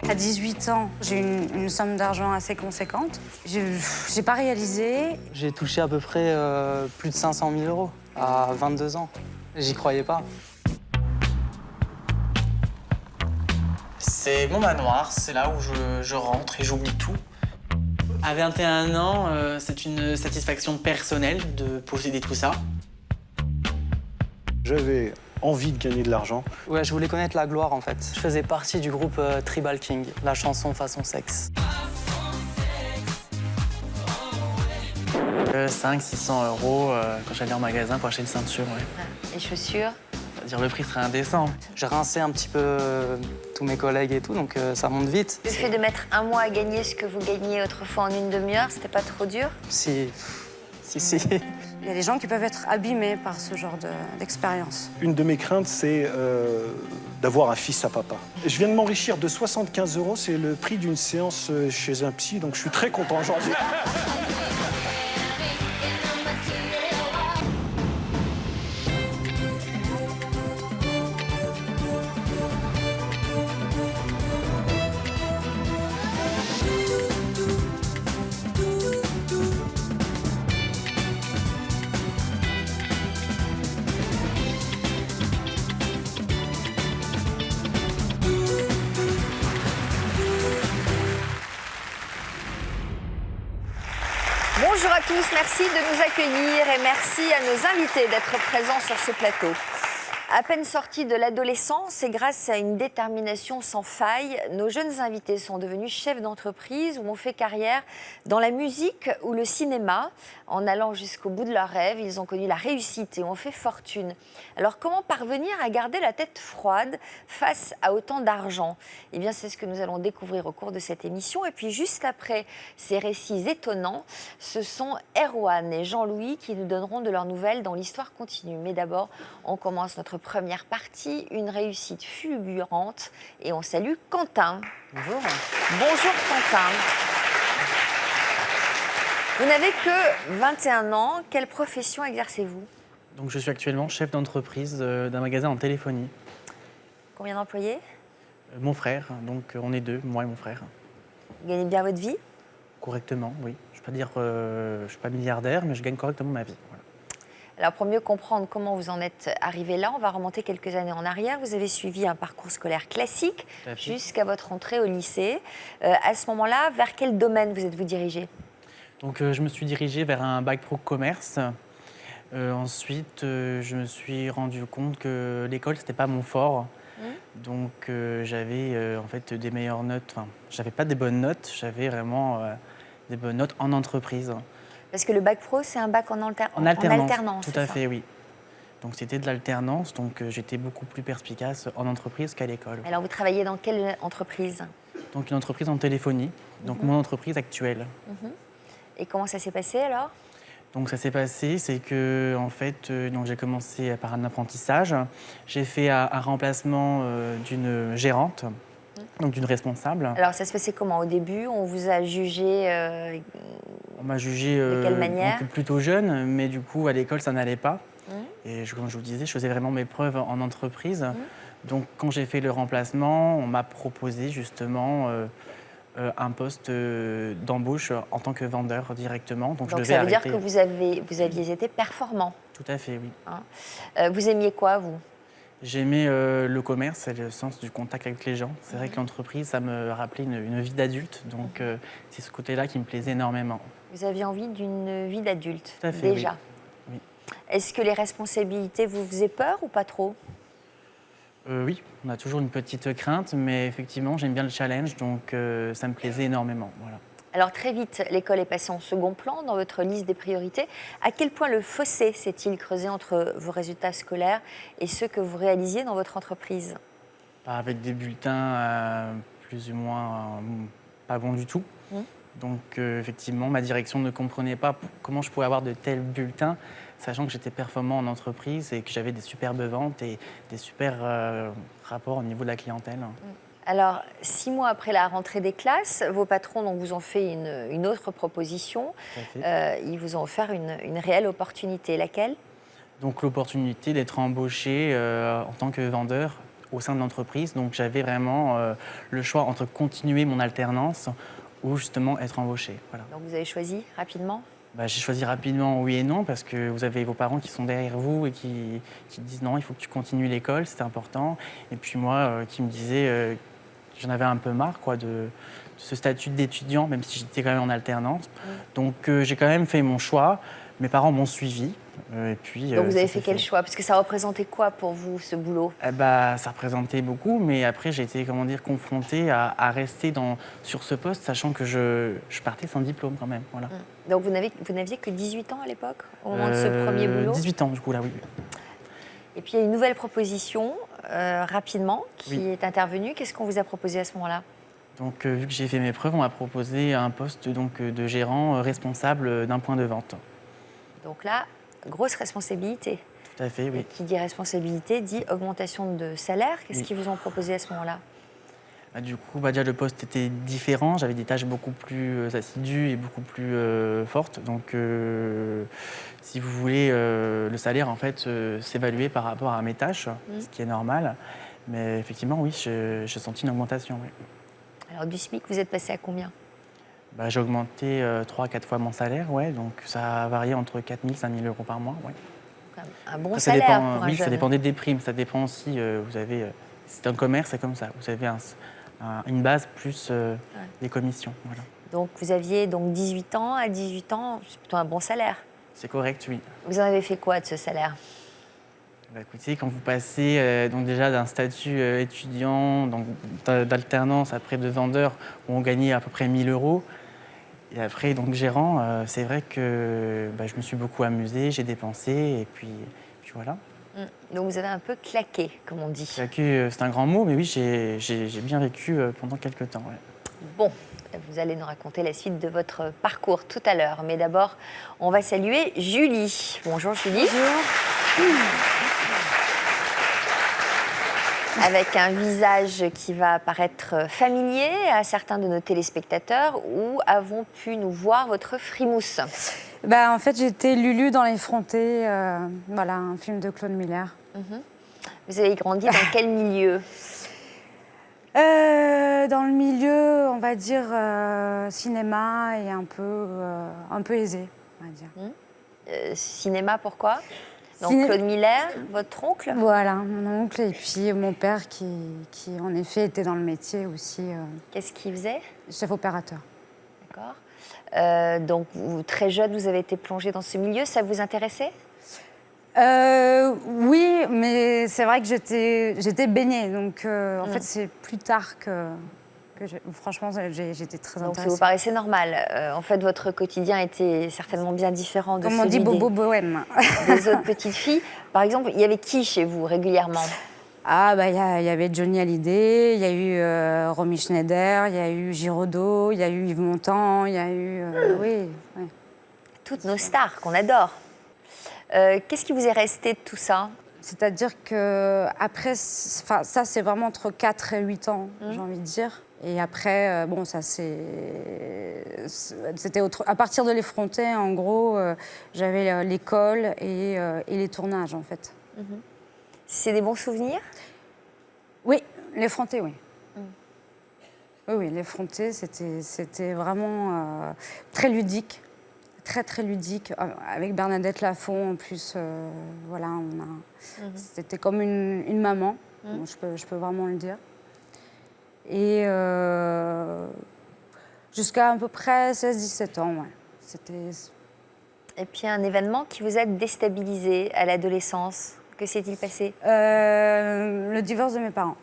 À 18 ans, j'ai une somme d'argent assez conséquente. J'ai pas réalisé. J'ai touché à peu près plus de 500 000 euros à 22 ans. J'y croyais pas. C'est mon manoir, c'est là où je rentre et j'oublie tout. À 21 ans, c'est une satisfaction personnelle de posséder tout ça. J'avais envie de gagner de l'argent. Ouais, je voulais connaître la gloire en fait. Je faisais partie du groupe Tribal King, la chanson façon sexe. 500-600 euros quand j'allais en magasin pour acheter une ceinture, ouais. Les chaussures? C'est-à-dire le prix serait indécent. J'ai rincé un petit peu tous mes collègues et tout, donc ça monte vite. Le fait de mettre un mois à gagner ce que vous gagniez autrefois en une demi-heure, c'était pas trop dur? Si. Il y a des gens qui peuvent être abîmés par ce genre d'expérience. Une de mes craintes, c'est d'avoir un fils à papa. Je viens de m'enrichir de 75 euros, c'est le prix d'une séance chez un psy, donc je suis très content aujourd'hui. Bonjour à tous, merci de nous accueillir et merci à nos invités d'être présents sur ce plateau. À peine sortis de l'adolescence et grâce à une détermination sans faille, nos jeunes invités sont devenus chefs d'entreprise ou ont fait carrière dans la musique ou le cinéma. En allant jusqu'au bout de leurs rêves, ils ont connu la réussite et ont fait fortune. Alors comment parvenir à garder la tête froide face à autant d'argent? Eh bien, c'est ce que nous allons découvrir au cours de cette émission. Et puis juste après ces récits étonnants, ce sont Erwan et Jean-Louis qui nous donneront de leurs nouvelles dans l'Histoire continue. Mais d'abord, on commence notre première partie, une réussite fulgurante. Et on salue Quentin. Bonjour. Bonjour Quentin. Vous n'avez que 21 ans. Quelle profession exercez-vous? Donc je suis actuellement chef d'entreprise d'un magasin en téléphonie. Combien d'employés? Mon frère, donc on est deux, moi et mon frère. Vous gagnez bien votre vie? Correctement, oui. Je ne vais pas dire je suis pas milliardaire, mais je gagne correctement ma vie. Voilà. Alors pour mieux comprendre comment vous en êtes arrivé là, on va remonter quelques années en arrière. Vous avez suivi un parcours scolaire classique jusqu'à votre entrée au lycée. À ce moment-là, vers quel domaine vous êtes-vous dirigé? Donc je me suis dirigé vers un bac pro commerce. Ensuite, je me suis rendu compte que l'école, c'était pas mon fort. Donc j'avais en fait des meilleures notes. Enfin, j'avais pas des bonnes notes, j'avais vraiment des bonnes notes en entreprise. Parce que le bac pro, c'est un bac en alternance. Tout à fait, oui. Donc c'était de l'alternance, donc j'étais beaucoup plus perspicace en entreprise qu'à l'école. Alors vous travaillez dans quelle entreprise? Donc une entreprise en téléphonie, donc mon entreprise actuelle. Et comment ça s'est passé alors? Donc ça s'est passé, c'est que en fait, donc j'ai commencé par un apprentissage. J'ai fait un remplacement d'une gérante, donc d'une responsable. Alors ça se passait comment au début? On vous a jugé On m'a jugé de quelle manière? donc, plutôt jeune, mais du coup à l'école ça n'allait pas. Et comme je vous disais, je faisais vraiment mes preuves en entreprise. Donc quand j'ai fait le remplacement, on m'a proposé justement un poste d'embauche en tant que vendeur directement. Donc je devais ça veut dire arrêter. que vous aviez été performant. Tout à fait, oui. Vous aimiez quoi, vous? J'aimais le commerce et le sens du contact avec les gens. C'est vrai que l'entreprise, ça me rappelait une vie d'adulte. Donc c'est ce côté-là qui me plaisait énormément. Vous aviez envie d'une vie d'adulte, Tout à fait, déjà. Oui. Est-ce que les responsabilités vous faisaient peur ou pas trop? Oui, on a toujours une petite crainte, mais effectivement, j'aime bien le challenge, donc ça me plaisait énormément. Voilà. Alors très vite, l'école est passée en second plan dans votre liste des priorités. À quel point le fossé s'est-il creusé entre vos résultats scolaires et ceux que vous réalisiez dans votre entreprise? Avec des bulletins plus ou moins pas bons du tout. Donc effectivement, ma direction ne comprenait pas comment je pouvais avoir de tels bulletins, sachant que j'étais performant en entreprise et que j'avais des superbes ventes et des super rapports au niveau de la clientèle. Alors, 6 mois après la rentrée des classes, vos patrons donc, vous ont fait une autre proposition. Ils vous ont offert une réelle opportunité. Laquelle? donc l'opportunité d'être embauché en tant que vendeur au sein de l'entreprise. Donc j'avais vraiment le choix entre continuer mon alternance ou justement être embauché. Voilà. Donc vous avez choisi rapidement? J'ai choisi rapidement oui et non parce que vous avez vos parents qui sont derrière vous et qui disent non, il faut que tu continues l'école, c'est important. Et puis moi qui me disais, j'en avais un peu marre quoi, de ce statut d'étudiant, même si j'étais quand même en alternance. Donc j'ai quand même fait mon choix. Mes parents m'ont suivi. Et puis, donc vous avez fait quel choix? Parce que ça représentait quoi pour vous, ce boulot? Ça représentait beaucoup, mais après j'ai été confronté à rester sur ce poste, sachant que je partais sans diplôme quand même. Voilà. Donc vous n'aviez que 18 ans à l'époque, au moment de ce premier boulot? 18 ans du coup, là oui. Et puis il y a une nouvelle proposition, rapidement, qui Oui. est intervenue. Qu'est-ce qu'on vous a proposé à ce moment-là? Donc vu que j'ai fait mes preuves, on m'a proposé un poste de gérant responsable d'un point de vente. Donc là, grosse responsabilité. Tout à fait, oui. Et qui dit responsabilité dit augmentation de salaire. Qu'est-ce Oui. qu'ils vous ont proposé à ce moment-là? Du coup, déjà le poste était différent, j'avais des tâches beaucoup plus assidues et beaucoup plus fortes. Donc, si vous voulez, le salaire en fait s'évaluait par rapport à mes tâches, ce qui est normal. Mais effectivement, oui, j'ai senti une augmentation. Oui. Alors du SMIC, vous êtes passé à combien? J'ai augmenté 3-4 fois mon salaire, ouais, donc ça a varié entre 4 000 et 5 000 euros par mois. Ouais. Un bon Après, salaire ça dépend, pour un oui, jeune. ça dépendait des primes, ça dépend aussi, c'est un commerce, c'est comme ça, vous avez une base plus des commissions. Voilà. Donc vous aviez donc 18 ans, à 18 ans, c'est plutôt un bon salaire. C'est correct, oui. Vous en avez fait quoi de ce salaire? Écoutez, quand vous passez donc déjà d'un statut étudiant, donc d'alternance, après de vendeur, où on gagnait à peu près 1 000 euros, et après donc gérant, c'est vrai que je me suis beaucoup amusé, j'ai dépensé, et puis voilà. Donc vous avez un peu claqué, comme on dit. C'est un grand mot, mais oui, j'ai bien vécu pendant quelques temps. Ouais. Bon, vous allez nous raconter la suite de votre parcours tout à l'heure. Mais d'abord, on va saluer Julie. Bonjour Julie. Bonjour. Avec un visage qui va paraître familier à certains de nos téléspectateurs, où avons pu nous voir votre frimousse? En fait, j'étais Lulu dans l'effronté, voilà, un film de Claude Miller. Vous avez grandi dans quel milieu? Dans le milieu, on va dire, cinéma et un peu aisé, on va dire. Cinéma, pourquoi? Donc Ciné- Claude Miller, votre oncle? Voilà, mon oncle et puis mon père qui en effet, était dans le métier aussi, Qu'est-ce qu'il faisait? chef opérateur. D'accord. Donc vous, très jeune, vous avez été plongée dans ce milieu, ça vous intéressait? Oui, mais c'est vrai que j'étais baignée, donc en fait c'est plus tard que franchement j'étais très Donc ça intéressée. vous paraissait normal. En fait, votre quotidien était certainement bien différent de Comme on celui dit, bobo bohème. des autres petites filles. Par exemple, il y avait qui chez vous régulièrement? Il y avait Johnny Hallyday, il y a eu Romy Schneider, il y a eu Giraudot, il y a eu Yves Montand, il y a eu oui. Toutes nos stars qu'on adore. Qu'est-ce qui vous est resté de tout ça? C'est-à-dire que après, ça c'est vraiment entre 4 et 8 ans, j'ai envie de dire. Et après, c'était à partir de l'effronté, en gros, j'avais l'école et les tournages, en fait. C'est des bons souvenirs? Oui, l'effronté, oui. Oui, l'effronté, c'était vraiment très ludique. Très, très ludique. Avec Bernadette Lafont, en plus, voilà, c'était comme une maman, je peux vraiment le dire. Et jusqu'à peu près 16-17 ans, ouais. Et puis un événement qui vous a déstabilisé à l'adolescence. Que s'est-il passé? Le divorce de mes parents.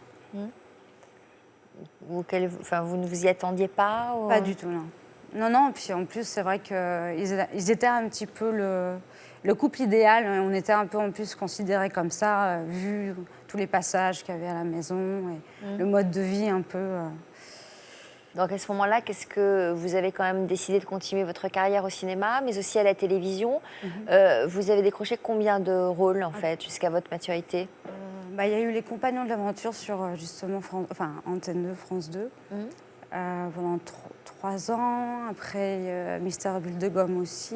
Vous ne vous y attendiez pas ou... Pas du tout, non. Non, puis en plus, c'est vrai qu'ils étaient un petit peu le couple idéal. On était un peu en plus considérés comme ça, vu tous les passages qu'il y avait à la maison et le mode de vie un peu... Donc à ce moment-là, qu'est-ce que vous avez quand même décidé de continuer votre carrière au cinéma, mais aussi à la télévision? Vous avez décroché combien de rôles, en fait, jusqu'à votre maturité? Il y a eu Les Compagnons de l'aventure sur, justement, Antenne 2, France 2. Pendant 3 ans. Après, Mystère Bulle de Gomme aussi.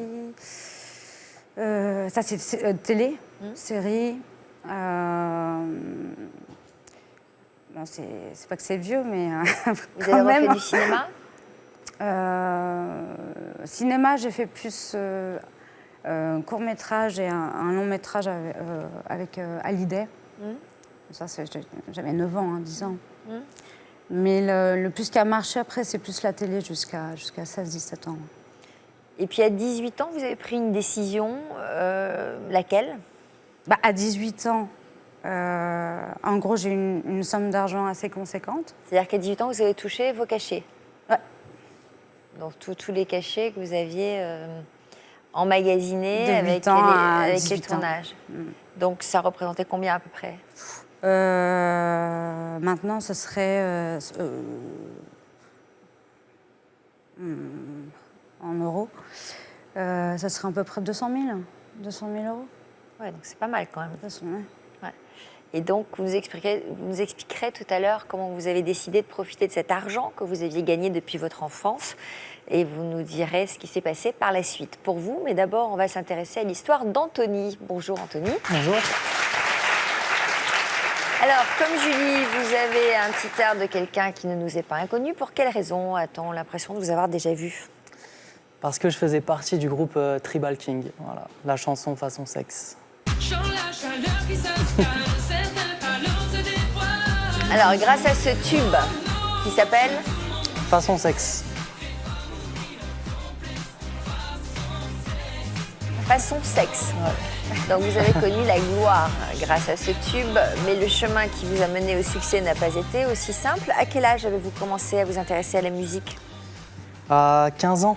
Ça, c'est télé. séries. Bon, c'est pas que c'est vieux, mais Vous quand avez refait même. du cinéma? Cinéma, j'ai fait plus un court-métrage et un long-métrage avec Hallyday. Ça, j'avais 9 ans, 10 ans. Mais le plus qui a marché après, c'est plus la télé jusqu'à 16-17 ans. Et puis à 18 ans, vous avez pris une décision, laquelle? À 18 ans, en gros, j'ai une somme d'argent assez conséquente. C'est-à-dire qu'à 18 ans, vous avez touché vos cachets? Ouais. Donc tous les cachets que vous aviez emmagasinés De 8 avec ans les, à avec les 18 ans. tournages. Donc ça représentait combien à peu près? Maintenant, ce serait en euros. Ça serait à peu près 200 000 euros. Ouais, donc c'est pas mal quand même. 200 000, ouais. Ouais. Et donc, vous nous expliquerez tout à l'heure comment vous avez décidé de profiter de cet argent que vous aviez gagné depuis votre enfance. Et vous nous direz ce qui s'est passé par la suite pour vous. Mais d'abord, on va s'intéresser à l'histoire d'Anthony. Bonjour Anthony. Bonjour. Alors, comme Julie, vous avez un petit air de quelqu'un qui ne nous est pas inconnu. Pour quelle raison a-t-on l'impression de vous avoir déjà vu? Parce que je faisais partie du groupe Tribal King. Voilà, la chanson façon sexe. Alors, grâce à ce tube qui s'appelle Façon sexe. Façon sexe. Donc vous avez connu la gloire grâce à ce tube, mais le chemin qui vous a mené au succès n'a pas été aussi simple. À quel âge avez-vous commencé à vous intéresser à la musique? À 15 ans.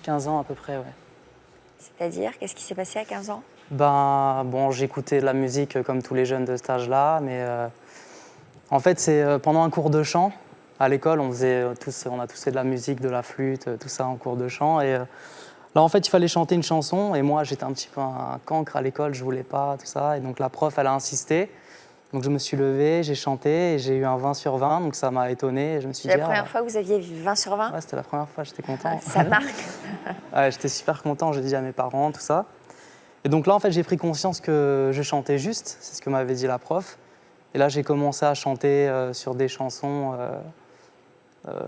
15 ans à peu près, ouais. C'est-à-dire, qu'est-ce qui s'est passé à 15 ans? Ben, bon, j'écoutais de la musique comme tous les jeunes de cet âge-là, mais en fait, c'est pendant un cours de chant. À l'école, on a tous fait de la musique, de la flûte, tout ça en cours de chant. Et là, en fait, il fallait chanter une chanson. Et moi, j'étais un petit peu un cancre à l'école, je voulais pas, tout ça. Et donc, la prof, elle a insisté. Donc, je me suis levé, j'ai chanté et j'ai eu un 20 sur 20. Donc, ça m'a étonné. Et je me suis C'est dit, la première fois que vous aviez 20 sur 20? Ouais, c'était la première fois, j'étais content. Ça marque. Ouais, j'étais super content, j'ai dit à mes parents, tout ça. Et donc là, en fait, j'ai pris conscience que je chantais juste, c'est ce que m'avait dit la prof. Et là, j'ai commencé à chanter sur des chansons,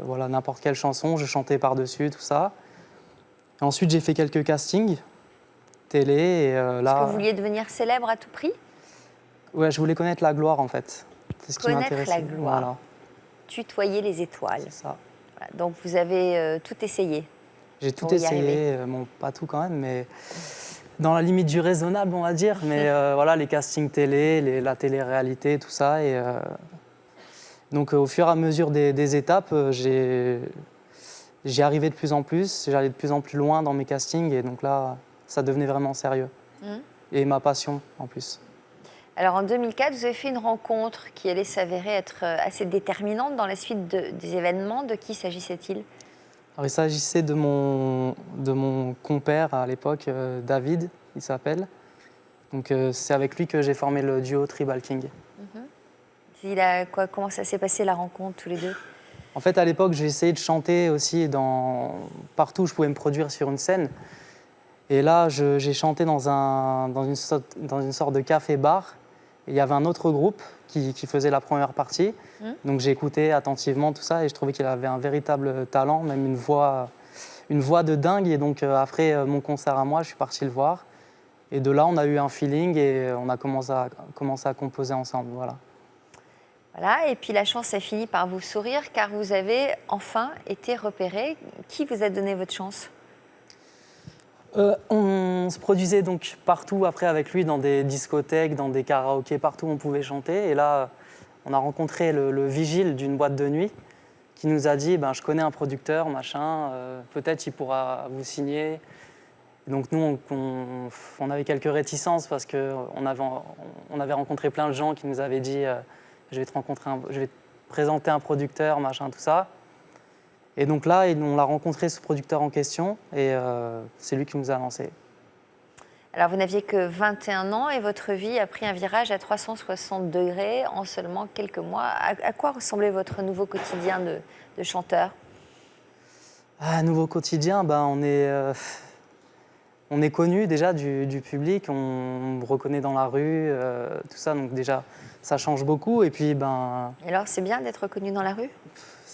voilà, n'importe quelle chanson, je chantais par-dessus, tout ça. Et ensuite, j'ai fait quelques castings, télé, et là... Est-ce que vous vouliez devenir célèbre à tout prix? Ouais, je voulais connaître la gloire, en fait. C'est ce qui Connaître m'intéressait. la gloire. Voilà, Tutoyer les étoiles. c'est ça. Voilà. Donc vous avez tout essayé. J'ai tout Pour y arriver. essayé, bon, pas tout quand même, mais dans la limite du raisonnable, on va dire. Mais voilà, les castings télé, la télé-réalité, tout ça. Et donc, au fur et à mesure des étapes, j'y arrivais de plus en plus, j'allais de plus en plus loin dans mes castings. Et donc là, ça devenait vraiment sérieux. Et ma passion, en plus. Alors en 2004, vous avez fait une rencontre qui allait s'avérer être assez déterminante dans la suite des événements. De qui s'agissait-il? Alors, il s'agissait de mon compère à l'époque, David, il s'appelle. Donc c'est avec lui que j'ai formé le duo Tribal King. Comment ça s'est passé la rencontre tous les deux? En fait, à l'époque, j'ai essayé de chanter aussi partout où je pouvais me produire sur une scène. Et là, j'ai chanté dans une sorte de café-bar. Et il y avait un autre groupe qui faisait la première partie. Donc j'ai écouté attentivement tout ça et je trouvais qu'il avait un véritable talent, même une voix de dingue. Et donc après mon concert à moi, je suis parti le voir. Et de là, on a eu un feeling et on a commencé à composer ensemble. Voilà. Voilà, et puis la chance a fini par vous sourire car vous avez enfin été repéré. Qui vous a donné votre chance? On se produisait donc partout après avec lui, dans des discothèques, dans des karaokés, partout où on pouvait chanter. Et là, on a rencontré le vigile d'une boîte de nuit qui nous a dit je connais un producteur, machin, peut-être il pourra vous signer. Et donc nous, on avait quelques réticences parce qu'on avait rencontré plein de gens qui nous avaient dit je vais te présenter un producteur, machin, tout ça. Et donc là, on l'a rencontré, ce producteur en question, et c'est lui qui nous a lancés. Alors, vous n'aviez que 21 ans et votre vie a pris un virage à 360 degrés en seulement quelques mois. À quoi ressemblait votre nouveau quotidien de chanteur? Nouveau quotidien, on on est connu déjà du public, on me reconnaît dans la rue, tout ça. Donc déjà, ça change beaucoup. Et puis, ben, Et alors, c'est bien d'être reconnu dans la rue?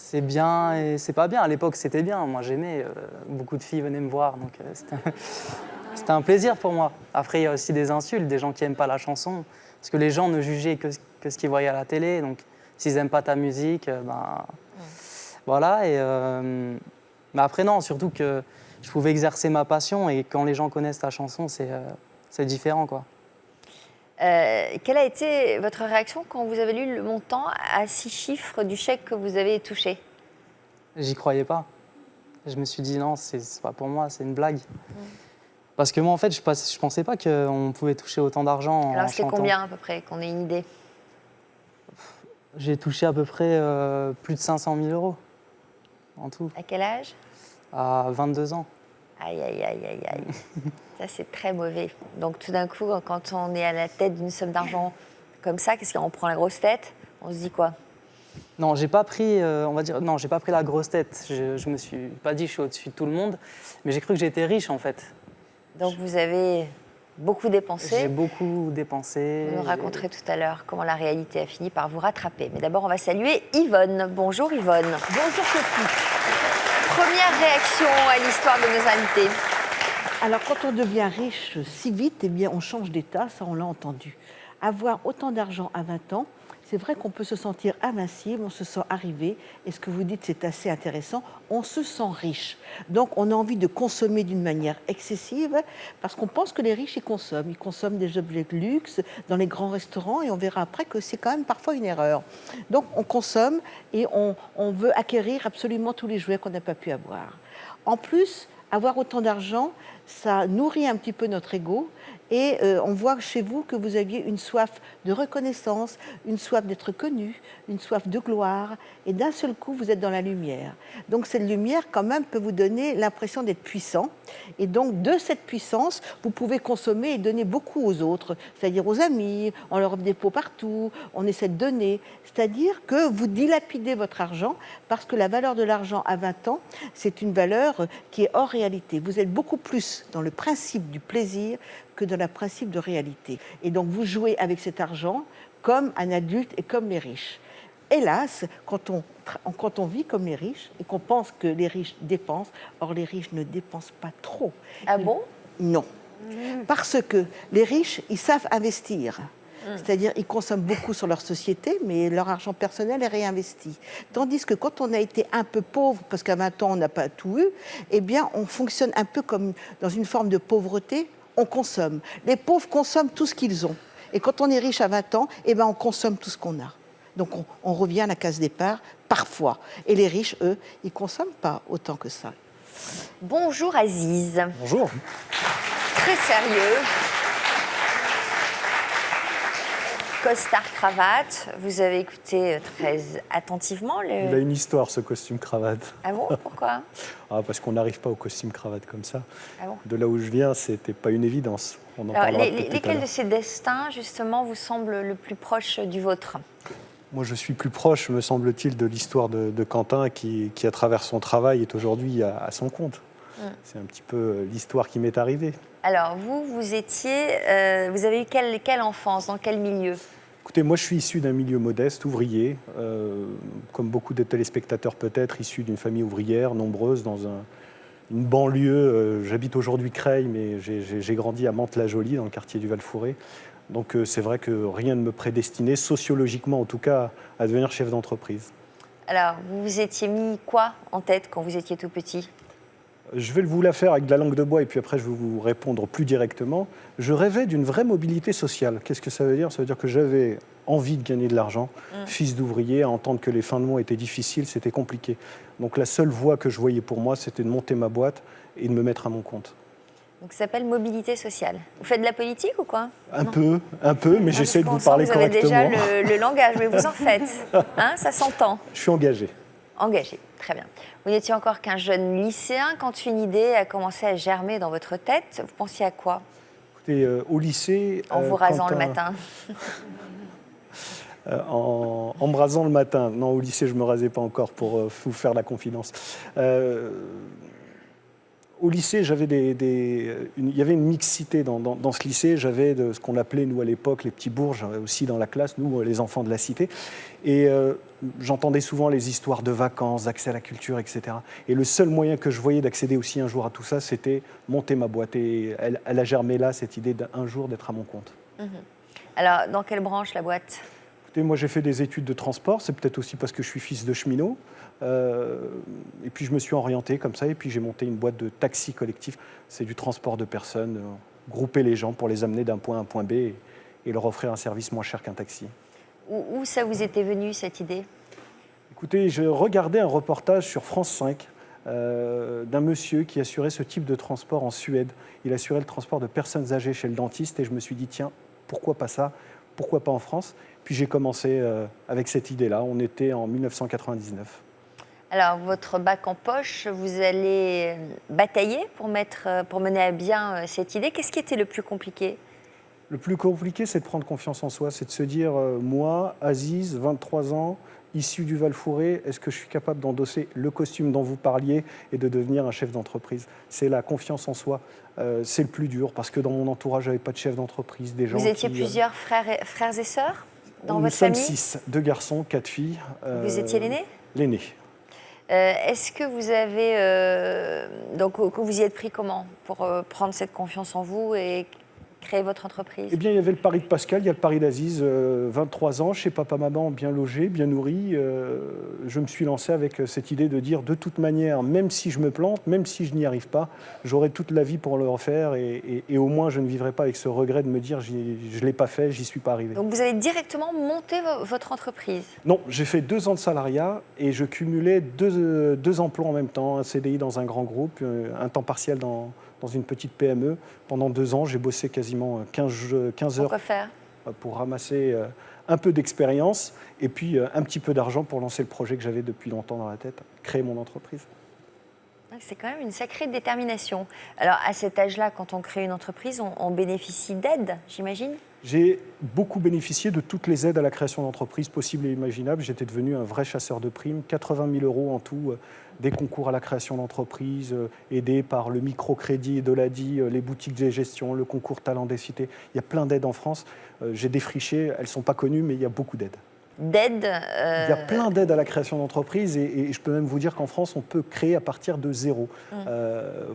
c'est bien et c'est pas bien. À l'époque, c'était bien. Moi, j'aimais. Beaucoup de filles venaient me voir. Donc, c'était un plaisir pour moi. Après, il y a aussi des insultes, des gens qui n'aiment pas la chanson. Parce que les gens ne jugeaient que ce qu'ils voyaient à la télé. Donc, s'ils n'aiment pas ta musique, ben, voilà. Mais après, non, surtout que je pouvais exercer ma passion. Et quand les gens connaissent ta chanson, c'est différent, quoi. Quelle a été votre réaction quand vous avez lu le montant à 6 chiffres du chèque que vous avez touché? J'y croyais pas. Je me suis dit non, c'est pas pour moi, c'est une blague. Parce que moi, en fait, je pensais pas qu'on pouvait toucher autant d'argent en Alors, c'était chantant. combien à peu près, qu'on ait une idée? J'ai touché à peu près plus de 500 000 euros en tout, À quel âge? à 22 ans. Aïe, aïe, aïe, aïe, aïe. Ça, c'est très mauvais. Donc, tout d'un coup, quand on est à la tête d'une somme d'argent comme ça, qu'est-ce qu'on prend la grosse tête? On se dit quoi? Non, j'ai pas pris, on va dire, non, j'ai pas pris la grosse tête. Je me suis pas dit je suis au-dessus de tout le monde, mais j'ai cru que j'étais riche en fait. Donc, vous avez beaucoup dépensé. J'ai beaucoup dépensé. Vous nous raconterez tout à l'heure comment la réalité a fini par vous rattraper. Mais d'abord, on va saluer Yvonne. Bonjour Yvonne. Bonjour Sophie. Première réaction à l'histoire de nos invités. Alors quand on devient riche si vite, eh bien on change d'état, ça on l'a entendu. Avoir autant d'argent à 20 ans, c'est vrai qu'on peut se sentir invincible, on se sent arrivé, et ce que vous dites c'est assez intéressant, on se sent riche. Donc on a envie de consommer d'une manière excessive, parce qu'on pense que les riches ils consomment des objets de luxe dans les grands restaurants, et on verra après que c'est quand même parfois une erreur. Donc on consomme et on veut acquérir absolument tous les jouets qu'on n'a pas pu avoir. En plus, avoir autant d'argent, ça nourrit un petit peu notre ego. Et on voit chez vous que vous aviez une soif de reconnaissance, une soif d'être connu, une soif de gloire. Et d'un seul coup, vous êtes dans la lumière. Donc cette lumière, quand même, peut vous donner l'impression d'être puissant. Et donc, de cette puissance, vous pouvez consommer et donner beaucoup aux autres. C'est-à-dire aux amis, on leur offre des pots partout, on essaie de donner. C'est-à-dire que vous dilapidez votre argent parce que la valeur de l'argent à 20 ans, c'est une valeur qui est hors réalité. Vous êtes beaucoup plus dans le principe du plaisir que dans le principe de réalité. Et donc, vous jouez avec cet argent comme un adulte et comme les riches. Hélas, quand on vit comme les riches et qu'on pense que les riches dépensent, or les riches ne dépensent pas trop. Ah bon? Non. Parce que les riches, ils savent investir. C'est-à-dire, ils consomment beaucoup sur leur société, mais leur argent personnel est réinvesti. Tandis que quand on a été un peu pauvre, parce qu'à 20 ans, on n'a pas tout eu, eh bien, on fonctionne un peu comme dans une forme de pauvreté. On consomme. Les pauvres consomment tout ce qu'ils ont. Et quand on est riche à 20 ans, eh ben on consomme tout ce qu'on a. Donc on revient à la case départ, parfois. Et les riches, eux, ils ne consomment pas autant que ça. Bonjour Aziz. Bonjour. Très sérieux. Costard cravate, vous avez écouté très attentivement Il a une histoire, ce costume-cravate. Ah bon? Pourquoi? Parce qu'on n'arrive pas au costume-cravate comme ça. Ah bon? De là où je viens, c'était pas une évidence. On en Alors, parlera peut-être tout à lesquels l'heure. de ces destins, justement, vous semblent le plus proche du vôtre? Moi, je suis plus proche, me semble-t-il, de l'histoire de Quentin qui, à travers son travail, est aujourd'hui à son compte. C'est un petit peu l'histoire qui m'est arrivée. Alors, vous avez eu quelle enfance, dans quel milieu? Écoutez, moi, je suis issu d'un milieu modeste, ouvrier, comme beaucoup de téléspectateurs peut-être, issu d'une famille ouvrière, nombreuse, dans une banlieue. J'habite aujourd'hui Creil, mais j'ai grandi à Mantes-la-Jolie, dans le quartier du Val-Fouré. Donc c'est vrai que rien ne me prédestinait, sociologiquement en tout cas, à devenir chef d'entreprise. Alors, vous vous étiez mis quoi en tête quand vous étiez tout petit? Je vais vous la faire avec de la langue de bois et puis après je vais vous répondre plus directement. Je rêvais d'une vraie mobilité sociale. Qu'est-ce que ça veut dire? Ça veut dire que j'avais envie de gagner de l'argent, fils d'ouvrier, à entendre que les fins de mois étaient difficiles, c'était compliqué. Donc la seule voie que je voyais pour moi, c'était de monter ma boîte et de me mettre à mon compte. Donc, ça s'appelle mobilité sociale. Vous faites de la politique ou quoi? Un peu, mais j'essaie de vous Parce qu'on parler sent que vous avez correctement. déjà le langage, mais vous en faites. Hein, ça s'entend. Je suis engagé. Engagé, très bien. Vous n'étiez encore qu'un jeune lycéen quand une idée a commencé à germer dans votre tête. Vous pensiez à quoi? Écoutez, au lycée... En vous rasant quand le matin. En me rasant le matin. Non, au lycée, je ne me rasais pas encore pour vous faire la confidence. Au lycée, il y avait une mixité dans ce lycée. J'avais ce qu'on appelait, nous, à l'époque, les petits bourges, aussi dans la classe, nous, les enfants de la cité. Et j'entendais souvent les histoires de vacances, d'accès à la culture, etc. Et le seul moyen que je voyais d'accéder aussi un jour à tout ça, c'était monter ma boîte. Et elle a germé là, cette idée d'un jour d'être à mon compte. Alors, dans quelle branche, la boîte ? Écoutez, moi, j'ai fait des études de transport. C'est peut-être aussi parce que je suis fils de cheminot. Et puis je me suis orienté comme ça, et puis j'ai monté une boîte de taxi collectif. C'est du transport de personnes, grouper les gens pour les amener d'un point à un point B et leur offrir un service moins cher qu'un taxi. Où ça vous était venu, cette idée ? Écoutez, je regardais un reportage sur France 5 d'un monsieur qui assurait ce type de transport en Suède. Il assurait le transport de personnes âgées chez le dentiste, et je me suis dit, tiens, pourquoi pas ça ? Pourquoi pas en France ? Puis j'ai commencé avec cette idée-là. On était en 1999. Alors, votre bac en poche, vous allez batailler pour mener à bien cette idée. Qu'est-ce qui était le plus compliqué ? Le plus compliqué, c'est de prendre confiance en soi. C'est de se dire, moi, Aziz, 23 ans, issu du Val-Fouré, est-ce que je suis capable d'endosser le costume dont vous parliez et de devenir un chef d'entreprise ? C'est la confiance en soi. C'est le plus dur, parce que dans mon entourage, je n'avais pas de chef d'entreprise. Vous étiez plusieurs frères et sœurs dans votre famille ? Nous sommes 6, 2 garçons, 4 filles. Vous étiez l'aîné ? L'aîné. Est-ce que vous avez... donc, vous y êtes pris comment pour prendre cette confiance en vous et créer votre entreprise ? Eh bien, il y avait le pari de Pascal, il y a le pari d'Aziz, 23 ans, chez papa-maman, bien logé, bien nourri. Je me suis lancé avec cette idée de dire, de toute manière, même si je me plante, même si je n'y arrive pas, j'aurai toute la vie pour le refaire, et au moins, je ne vivrai pas avec ce regret de me dire, je ne l'ai pas fait, j'y suis pas arrivé. Donc, vous avez directement monté votre entreprise ? Non, j'ai fait 2 ans de salariat et je cumulais deux emplois en même temps, un CDI dans un grand groupe, un temps partiel dans une petite PME. Pendant 2 ans, j'ai bossé quasiment 15 heures Pourquoi faire ? pour ramasser un peu d'expérience et puis un petit peu d'argent pour lancer le projet que j'avais depuis longtemps dans la tête, créer mon entreprise. C'est quand même une sacrée détermination. Alors, à cet âge-là, quand on crée une entreprise, on bénéficie d'aides, j'imagine ? J'ai beaucoup bénéficié de toutes les aides à la création d'entreprises possibles et imaginables. J'étais devenu un vrai chasseur de primes, 80 000 € en tout, des concours à la création d'entreprises, aidés par le microcrédit de l'ADI, les boutiques de gestion, le concours Talent des cités. Il y a plein d'aides en France. J'ai défriché, elles ne sont pas connues, mais il y a beaucoup d'aides. D'aides Il y a plein d'aides à la création d'entreprises et je peux même vous dire qu'en France, on peut créer à partir de zéro,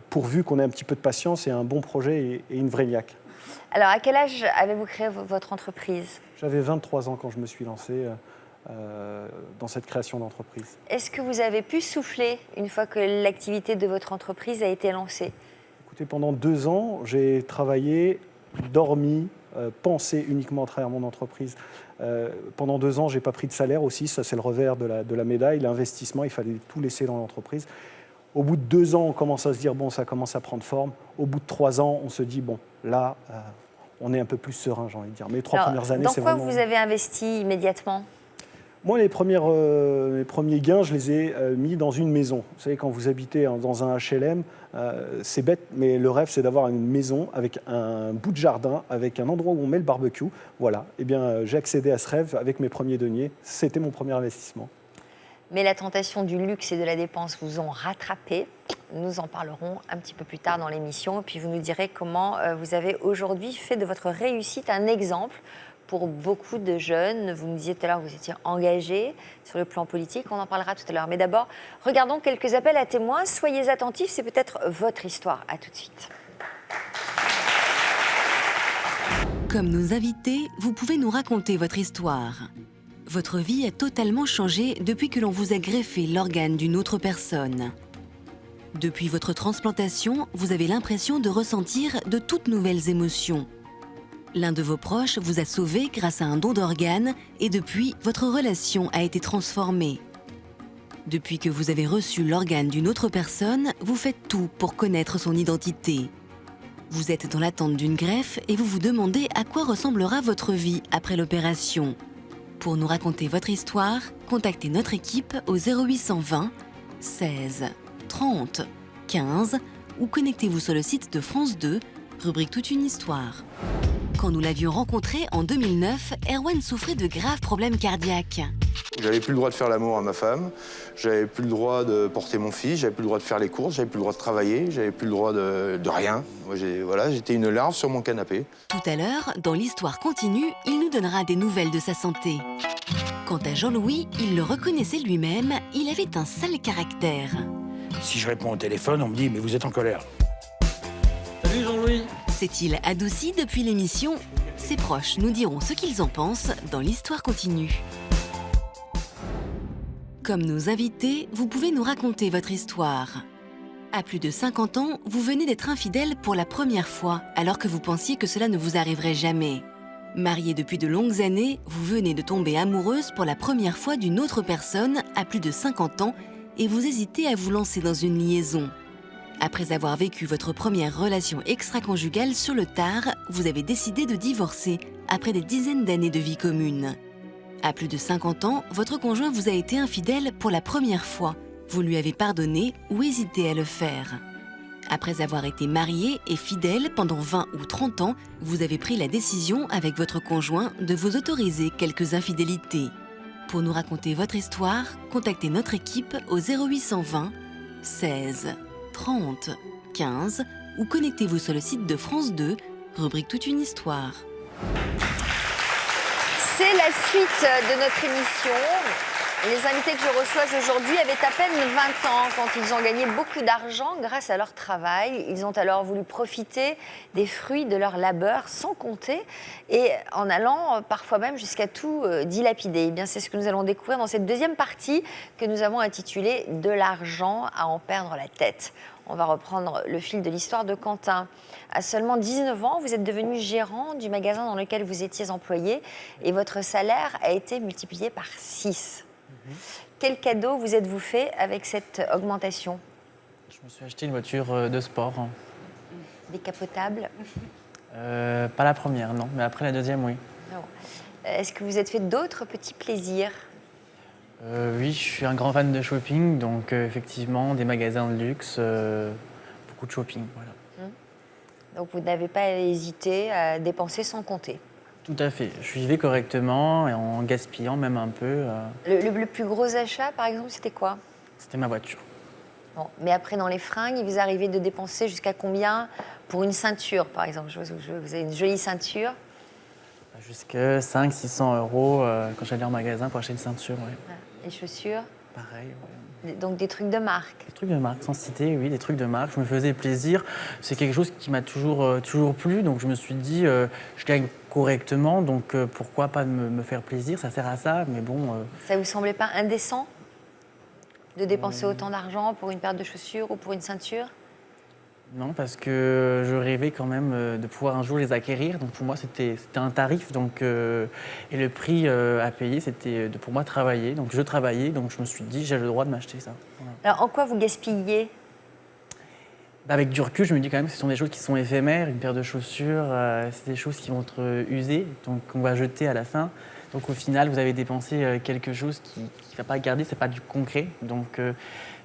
pourvu qu'on ait un petit peu de patience et un bon projet et une vraie niaque. Alors, à quel âge avez-vous créé votre entreprise ? J'avais 23 ans quand je me suis lancé dans cette création d'entreprise. Est-ce que vous avez pu souffler une fois que l'activité de votre entreprise a été lancée ? Écoutez, pendant 2 ans, j'ai travaillé, dormi, pensé uniquement à travers mon entreprise. Pendant 2 ans, je n'ai pas pris de salaire aussi, ça c'est le revers de la médaille. L'investissement, il fallait tout laisser dans l'entreprise. Au bout de 2 ans, on commence à se dire, bon, ça commence à prendre forme. Au bout de 3 ans, on se dit, bon, là, on est un peu plus serein, j'ai envie de dire. Mais les 3 premières années, c'est vraiment... Dans quoi vous avez investi immédiatement ? Moi, les premiers gains, je les ai mis dans une maison. Vous savez, quand vous habitez dans un HLM, c'est bête, mais le rêve, c'est d'avoir une maison avec un bout de jardin, avec un endroit où on met le barbecue. Voilà. Eh bien, j'ai accédé à ce rêve avec mes premiers deniers. C'était mon premier investissement. Mais la tentation du luxe et de la dépense vous ont rattrapé. Nous en parlerons un petit peu plus tard dans l'émission. Et puis, vous nous direz comment vous avez aujourd'hui fait de votre réussite un exemple pour beaucoup de jeunes. Vous nous disiez tout à l'heure que vous étiez engagé sur le plan politique. On en parlera tout à l'heure. Mais d'abord, regardons quelques appels à témoins. Soyez attentifs, c'est peut-être votre histoire. À tout de suite. Comme nos invités, vous pouvez nous raconter votre histoire. Votre vie a totalement changé depuis que l'on vous a greffé l'organe d'une autre personne. Depuis votre transplantation, vous avez l'impression de ressentir de toutes nouvelles émotions. L'un de vos proches vous a sauvé grâce à un don d'organes et depuis, votre relation a été transformée. Depuis que vous avez reçu l'organe d'une autre personne, vous faites tout pour connaître son identité. Vous êtes dans l'attente d'une greffe et vous vous demandez à quoi ressemblera votre vie après l'opération. Pour nous raconter votre histoire, contactez notre équipe au 0820 16 30 15 ou connectez-vous sur le site de France 2, rubrique Toute une histoire. Quand nous l'avions rencontré en 2009, Erwan souffrait de graves problèmes cardiaques. J'avais plus le droit de faire l'amour à ma femme, j'avais plus le droit de porter mon fils, j'avais plus le droit de faire les courses, j'avais plus le droit de travailler, j'avais plus le droit de rien. Moi, j'étais une larve sur mon canapé. Tout à l'heure, dans l'histoire continue, il nous donnera des nouvelles de sa santé. Quant à Jean-Louis, il le reconnaissait lui-même, il avait un sale caractère. Si je réponds au téléphone, on me dit « mais vous êtes en colère ». Salut Jean-Louis. S'est-il adouci depuis l'émission? Ses proches nous diront ce qu'ils en pensent dans l'histoire continue. Comme nos invités, vous pouvez nous raconter votre histoire. À plus de 50 ans, vous venez d'être infidèle pour la première fois, alors que vous pensiez que cela ne vous arriverait jamais. Mariée depuis de longues années, vous venez de tomber amoureuse pour la première fois d'une autre personne à plus de 50 ans et vous hésitez à vous lancer dans une liaison. Après avoir vécu votre première relation extra-conjugale sur le tard, vous avez décidé de divorcer après des dizaines d'années de vie commune. À plus de 50 ans, votre conjoint vous a été infidèle pour la première fois. Vous lui avez pardonné ou hésité à le faire. Après avoir été marié et fidèle pendant 20 ou 30 ans, vous avez pris la décision avec votre conjoint de vous autoriser quelques infidélités. Pour nous raconter votre histoire, contactez notre équipe au 0820 16 30 15 ou connectez-vous sur le site de France 2, rubrique Toute une histoire. C'est la suite de notre émission. Les invités que je reçois aujourd'hui avaient à peine 20 ans quand ils ont gagné beaucoup d'argent grâce à leur travail. Ils ont alors voulu profiter des fruits de leur labeur sans compter et en allant parfois même jusqu'à tout dilapider. Eh bien, c'est ce que nous allons découvrir dans cette deuxième partie que nous avons intitulée « De l'argent à en perdre la tête ». On va reprendre le fil de l'histoire de Quentin. À seulement 19 ans, vous êtes devenu gérant du magasin dans lequel vous étiez employé et votre salaire a été multiplié par 6. Quel cadeau vous êtes-vous fait avec cette augmentation? Je me suis acheté une voiture de sport. Décapotable? Pas la première, non, mais après la deuxième, oui. Non. Est-ce que vous êtes fait d'autres petits plaisirs? Oui, je suis un grand fan de shopping, donc effectivement, des magasins de luxe, beaucoup de shopping, voilà. Donc vous n'avez pas hésité à dépenser sans compter? Tout à fait. Je vivais correctement et en gaspillant même un peu. Le plus gros achat, par exemple, c'était quoi? C'était ma voiture. Bon, mais après, dans les fringues, il vous arrivait de dépenser jusqu'à combien pour une ceinture, par exemple? Vous avez une jolie ceinture. Jusqu'à 500-600 euros quand j'allais en magasin pour acheter une ceinture, oui. Les chaussures? Pareil, ouais. Donc des trucs de marque? Des trucs de marque, sans citer, oui, des trucs de marque. Je me faisais plaisir. C'est quelque chose qui m'a toujours plu. Donc je me suis dit, je gagne correctement, donc pourquoi pas me faire plaisir? Ça sert à ça, mais bon... Ça vous semblait pas indécent de dépenser autant d'argent pour une paire de chaussures ou pour une ceinture? Non, parce que je rêvais quand même de pouvoir un jour les acquérir. Donc pour moi, c'était un tarif. Donc, et le prix à payer, c'était pour moi travailler. Donc je travaillais, donc je me suis dit, j'ai le droit de m'acheter ça. Voilà. Alors en quoi vous gaspillez? Avec du recul, je me dis quand même que ce sont des choses qui sont éphémères. Une paire de chaussures, c'est des choses qui vont être usées, donc qu'on va jeter à la fin. Donc au final, vous avez dépensé quelque chose qui ne va pas garder, ce n'est pas du concret. Donc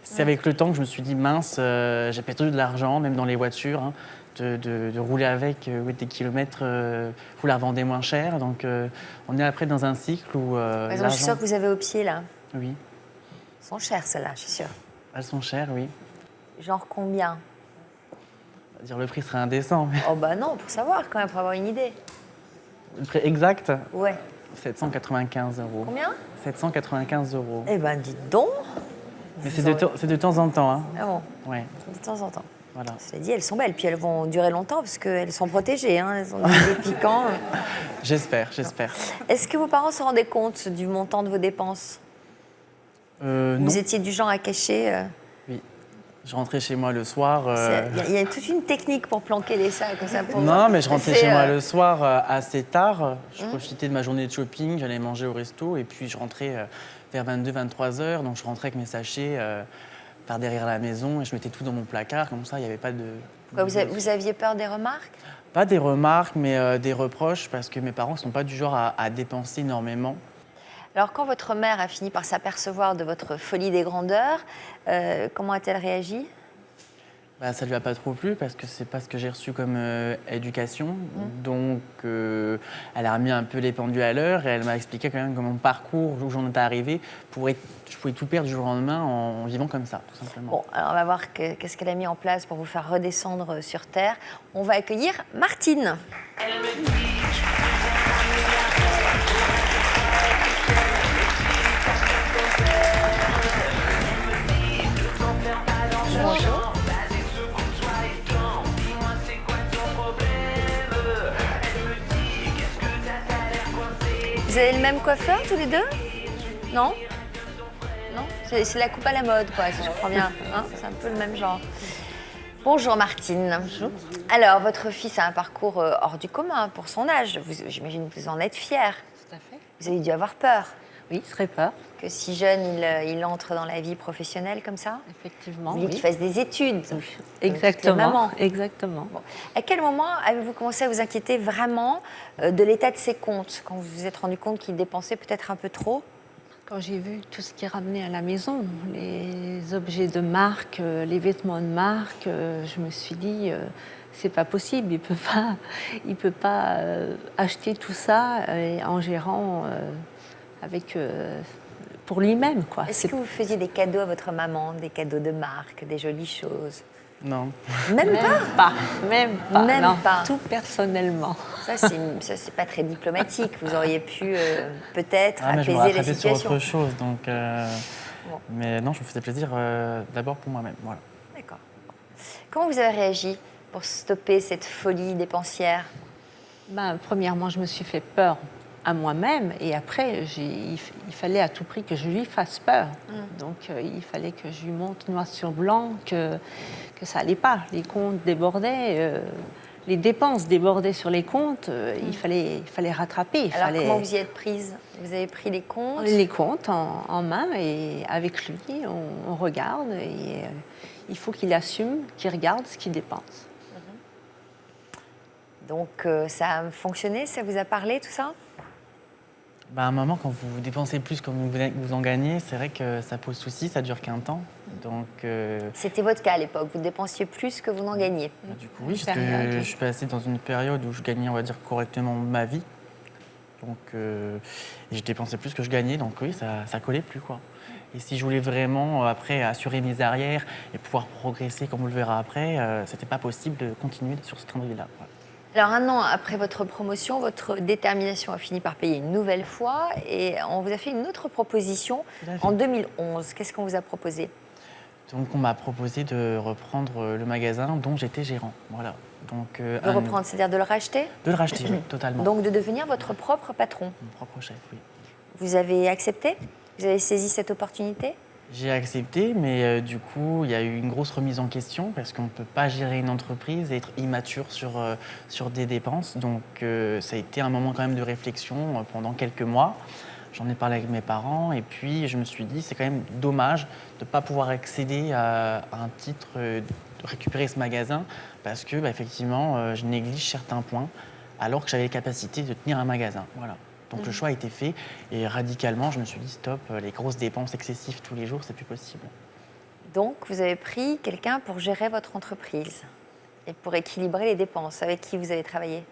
c'est avec le temps que je me suis dit, mince, j'ai perdu de l'argent, même dans les voitures, hein, de rouler avec des kilomètres, vous la vendez moins cher. Donc on est après dans un cycle où... Par exemple, je suis sûre que vous avez au pied là. Oui. Elles sont chères celles-là, je suis sûre. Elles sont chères, oui. Genre combien? Dire le prix serait indécent. Mais... Oh bah non, pour savoir quand même, pour avoir une idée. Le prix exact? Ouais. 795 euros. Combien? 795 euros. Eh ben dites donc. Mais c'est de temps en temps. Hein. Ah bon? Ouais. De temps en temps. Voilà. Cela dit, elles sont belles, puis elles vont durer longtemps parce qu'elles sont protégées, hein. Elles ont des piquants. J'espère. Est-ce que vos parents se rendaient compte du montant de vos dépenses? Non. Vous étiez du genre à cacher Oui. Je rentrais chez moi le soir. Il y a toute une technique pour planquer les sacs comme ça. Pour Non, mais je rentrais chez moi le soir assez tard. Je profitais de ma journée de shopping, j'allais manger au resto et puis je rentrais vers 22-23 heures. Donc je rentrais avec mes sachets par derrière la maison et je mettais tout dans mon placard. Comme ça, il n'y avait pas de... Quoi, vous aviez peur des remarques? Pas des remarques, mais des reproches parce que mes parents ne sont pas du genre à dépenser énormément. Alors, quand votre mère a fini par s'apercevoir de votre folie des grandeurs, comment a-t-elle réagi? Bah, ça lui a pas trop plu parce que c'est pas ce que j'ai reçu comme éducation. Donc, elle a remis un peu les pendules à l'heure et elle m'a expliqué quand même que mon parcours, où j'en étais arrivée, je pouvais tout perdre du jour au lendemain en vivant comme ça, tout simplement. Bon, alors on va voir qu'est-ce qu'elle a mis en place pour vous faire redescendre sur Terre. On va accueillir Martine. Bonjour. Vous avez le même coiffeur tous les deux? Non? Non? C'est la coupe à la mode, quoi, si je comprends bien. Hein, c'est un peu le même genre. Bonjour Martine. Bonjour. Alors, votre fils a un parcours hors du commun pour son âge. J'imagine que vous en êtes fière. Tout à fait. Vous avez dû avoir peur Oui, très peur, que si jeune, il entre dans la vie professionnelle comme ça. effectivement. Vous voulez Oui. qu'il fasse des études. Comme toutes les Exactement. mamans. Exactement. Bon. À quel moment avez-vous commencé à vous inquiéter vraiment de l'état de ses comptes, quand vous vous êtes rendu compte qu'il dépensait peut-être un peu trop? Quand j'ai vu tout ce qui est ramené à la maison, les objets de marque, les vêtements de marque, je me suis dit, c'est pas possible, il peut pas acheter tout ça en gérant pour lui-même, quoi. Est-ce que vous faisiez des cadeaux à votre maman, des cadeaux de marque, des jolies choses? Non. Même pas. Même pas. Même non, pas. Tout personnellement. Ça, c'est pas très diplomatique. Vous auriez pu peut-être Ah, mais je me apaiser la rattrapais sur situation. autre chose. Donc, Bon. Mais non, je me faisais plaisir d'abord pour moi-même. Voilà. D'accord. Comment vous avez réagi pour stopper cette folie dépensière? Premièrement, je me suis fait peur à moi-même et après, il fallait à tout prix que je lui fasse peur. Donc, il fallait que je lui montre noir sur blanc que ça allait pas. Les comptes débordaient, les dépenses débordaient sur les comptes. Il fallait rattraper. Alors, comment vous y êtes prise? Vous avez pris les comptes? Les comptes en main et avec lui, on regarde et il faut qu'il assume, qu'il regarde ce qu'il dépense. Donc, ça a fonctionné? Ça vous a parlé, tout ça? À un moment, quand vous dépensez plus que vous en gagnez, c'est vrai que ça pose souci, ça dure qu'un temps. Donc, C'était votre cas à l'époque, vous dépensiez plus que vous n'en gagniez. du coup, oui, parce que je suis passé dans une période où je gagnais, on va dire, correctement ma vie. Donc, et je dépensais plus que je gagnais, donc oui, ça collait plus, quoi. Et si je voulais vraiment, après, assurer mes arrières et pouvoir progresser, comme vous le verrez après, c'était pas possible de continuer sur ce train de vie-là, quoi. Alors, un an après votre promotion, votre détermination a fini par payer une nouvelle fois et on vous a fait une autre proposition en 2011. Qu'est-ce qu'on vous a proposé? Donc, on m'a proposé de reprendre le magasin dont j'étais gérant. Voilà. Donc, De reprendre, c'est-à-dire de le racheter? De le racheter, oui, totalement. Donc, de devenir votre propre patron. Mon propre chef, oui. Vous avez accepté? Vous avez saisi cette opportunité? J'ai accepté, mais du coup, il y a eu une grosse remise en question parce qu'on ne peut pas gérer une entreprise et être immature sur des dépenses. Donc, ça a été un moment quand même de réflexion pendant quelques mois. J'en ai parlé avec mes parents et puis je me suis dit, c'est quand même dommage de ne pas pouvoir accéder à un titre, de récupérer ce magasin parce que, effectivement, je néglige certains points alors que j'avais les capacités de tenir un magasin. Voilà. Donc le choix a été fait et radicalement, je me suis dit stop, les grosses dépenses excessives tous les jours, c'est plus possible. Donc, vous avez pris quelqu'un pour gérer votre entreprise et pour équilibrer les dépenses. Avec qui vous avez travaillé?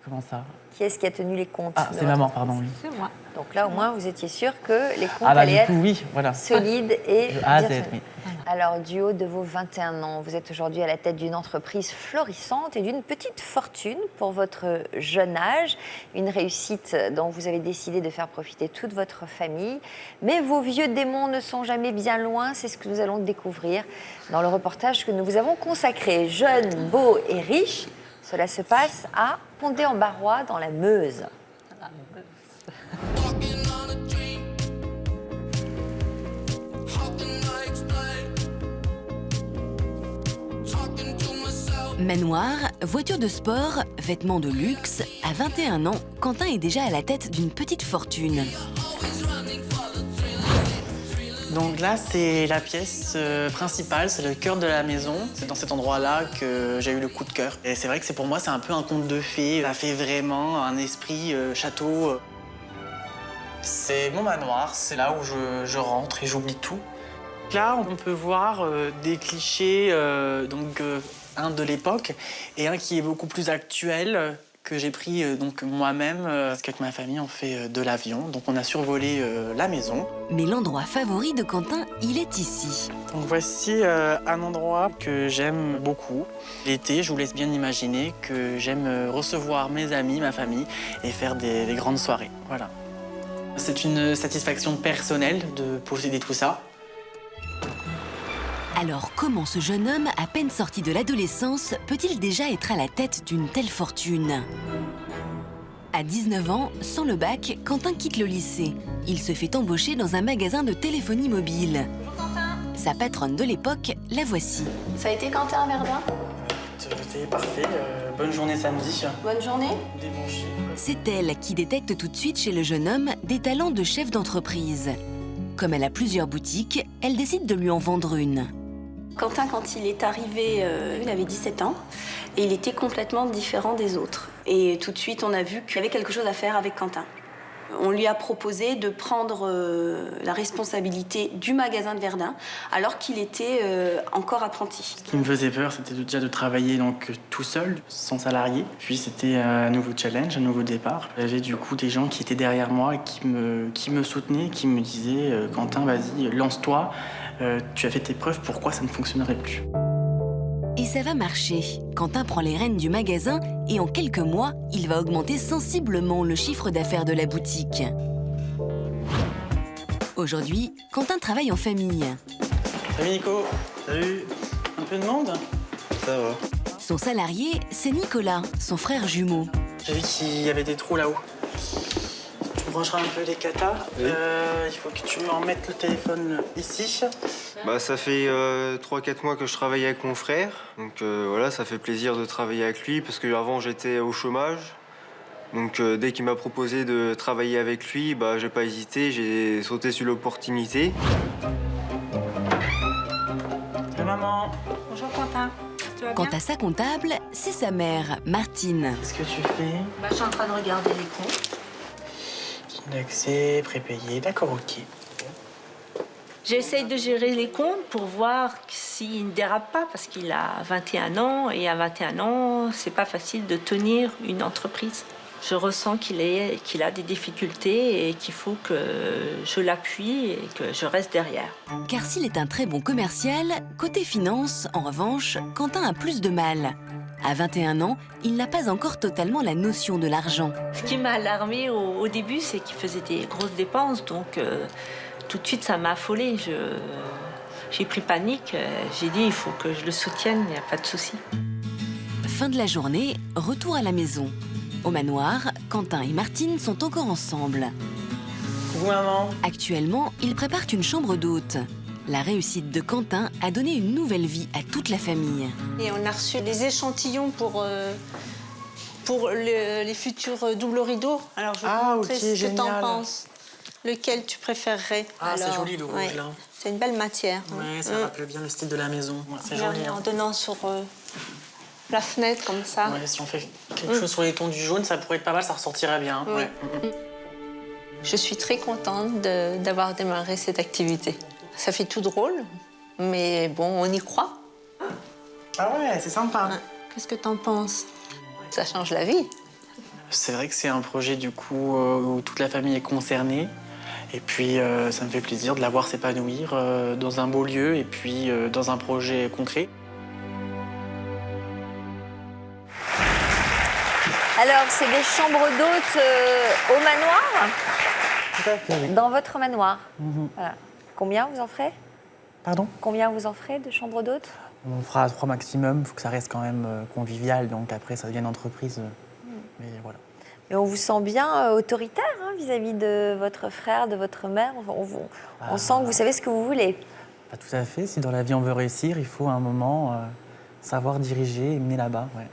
Comment ça? Qui est-ce qui a tenu les comptes? Ah, de c'est votre maman, entreprise? pardon, oui. C'est moi. Donc là, au moins, vous étiez sûr que les comptes Ah allaient du être coup, oui, voilà. solides et De A à bien Z, tenus. oui. Alors, du haut de vos 21 ans, vous êtes aujourd'hui à la tête d'une entreprise florissante et d'une petite fortune pour votre jeune âge. Une réussite dont vous avez décidé de faire profiter toute votre famille. Mais vos vieux démons ne sont jamais bien loin. C'est ce que nous allons découvrir dans le reportage que nous vous avons consacré. Jeune, beau et riche, cela se passe à Pondé-en-Barrois dans la Meuse. Manoir, voiture de sport, vêtements de luxe, à 21 ans, Quentin est déjà à la tête d'une petite fortune. Donc là, c'est la pièce principale, c'est le cœur de la maison. C'est dans cet endroit-là que j'ai eu le coup de cœur. Et c'est vrai que pour moi, c'est un peu un conte de fées. Ça fait vraiment un esprit château. C'est mon manoir, c'est là où je rentre et j'oublie tout. Là, on peut voir des clichés, un de l'époque et un qui est beaucoup plus actuel, que j'ai pris moi-même, parce qu'avec ma famille, on fait de l'avion. Donc on a survolé la maison. Mais l'endroit favori de Quentin, il est ici. Donc voici un endroit que j'aime beaucoup. L'été, je vous laisse bien imaginer que j'aime recevoir mes amis, ma famille et faire des grandes soirées. Voilà. C'est une satisfaction personnelle de posséder tout ça. Alors comment ce jeune homme, à peine sorti de l'adolescence, peut-il déjà être à la tête d'une telle fortune? À 19 ans, sans le bac, Quentin quitte le lycée. Il se fait embaucher dans un magasin de téléphonie mobile. Sa patronne de l'époque, la voici. Ça a été Quentin à Verdun? C'était parfait. Bonne journée samedi. Bonne journée. Des bons chiffres. C'est elle qui détecte tout de suite chez le jeune homme des talents de chef d'entreprise. Comme elle a plusieurs boutiques, elle décide de lui en vendre une. Quentin, quand il est arrivé, il avait 17 ans et il était complètement différent des autres. Et tout de suite, on a vu qu'il y avait quelque chose à faire avec Quentin. On lui a proposé de prendre la responsabilité du magasin de Verdun alors qu'il était encore apprenti. Ce qui me faisait peur, c'était déjà de travailler tout seul, sans salarié. Puis c'était un nouveau challenge, un nouveau départ. J'avais du coup des gens qui étaient derrière moi et qui me soutenaient, qui me disaient « Quentin, vas-y, lance-toi, tu as fait tes preuves, pourquoi ça ne fonctionnerait plus ?» Et ça va marcher. Quentin prend les rênes du magasin et en quelques mois, il va augmenter sensiblement le chiffre d'affaires de la boutique. Aujourd'hui, Quentin travaille en famille. Salut Nico. Salut. Un peu de monde? Ça va. Son salarié, c'est Nicolas, son frère jumeau. J'ai vu qu'il y avait des trous là-haut. Tu brancheras un peu les katas. Oui. Il faut que tu m'en mettes le téléphone ici. Ça fait 3-4 mois que je travaille avec mon frère. Donc voilà, ça fait plaisir de travailler avec lui parce que avant j'étais au chômage. Donc dès qu'il m'a proposé de travailler avec lui, j'ai pas hésité, j'ai sauté sur l'opportunité. Salut maman. Bonjour Quentin. Tu vas Quant bien? à sa comptable, c'est sa mère, Martine. Qu'est-ce que tu fais? Je suis en train de regarder les comptes. L'accès, prépayé, d'accord, ok. J'essaye de gérer les comptes pour voir s'il ne dérape pas, parce qu'il a 21 ans, et à 21 ans, c'est pas facile de tenir une entreprise. Je ressens qu'il a des difficultés et qu'il faut que je l'appuie et que je reste derrière. Car s'il est un très bon commercial, côté finance, en revanche, Quentin a plus de mal. À 21 ans, il n'a pas encore totalement la notion de l'argent. Ce qui m'a alarmée au début, c'est qu'il faisait des grosses dépenses, donc tout de suite, ça m'a affolée. J'ai pris panique, j'ai dit il faut que je le soutienne, il n'y a pas de souci. Fin de la journée, retour à la maison. Au manoir, Quentin et Martine sont encore ensemble. Coucou maman. Actuellement, ils préparent une chambre d'hôte. La réussite de Quentin a donné une nouvelle vie à toute la famille. Et on a reçu des échantillons pour les futurs doubles rideaux. Alors je vais te montrer ce que t'en penses. Lequel tu préférerais? Ah, c'est joli le rouge là. C'est une belle matière. Ouais, ça rappelle bien le style de la maison. Ouais, c'est joli. En donnant sur la fenêtre comme ça. Ouais, si on fait quelque chose sur les tons du jaune, ça pourrait être pas mal, ça ressortirait bien. Ouais. Je suis très contente d'avoir démarré cette activité. Ça fait tout drôle, mais bon, on y croit. Ah ouais, c'est sympa. Qu'est-ce que t'en penses? Ça change la vie. C'est vrai que c'est un projet du coup où toute la famille est concernée. Et puis ça me fait plaisir de la voir s'épanouir dans un beau lieu et puis dans un projet concret. Alors, c'est des chambres d'hôtes au manoir? Tout à fait, oui. Dans votre manoir. Voilà. Combien vous en ferez? Pardon? Combien vous en ferez de chambres d'hôtes? On fera 3 maximum, il faut que ça reste quand même convivial, donc après ça devient une entreprise. Mais voilà. Et on vous sent bien autoritaire vis-à-vis de votre frère, de votre mère. On sent que vous savez ce que vous voulez. Pas tout à fait. Si dans la vie on veut réussir, il faut à un moment savoir diriger et mener là-bas. Ouais.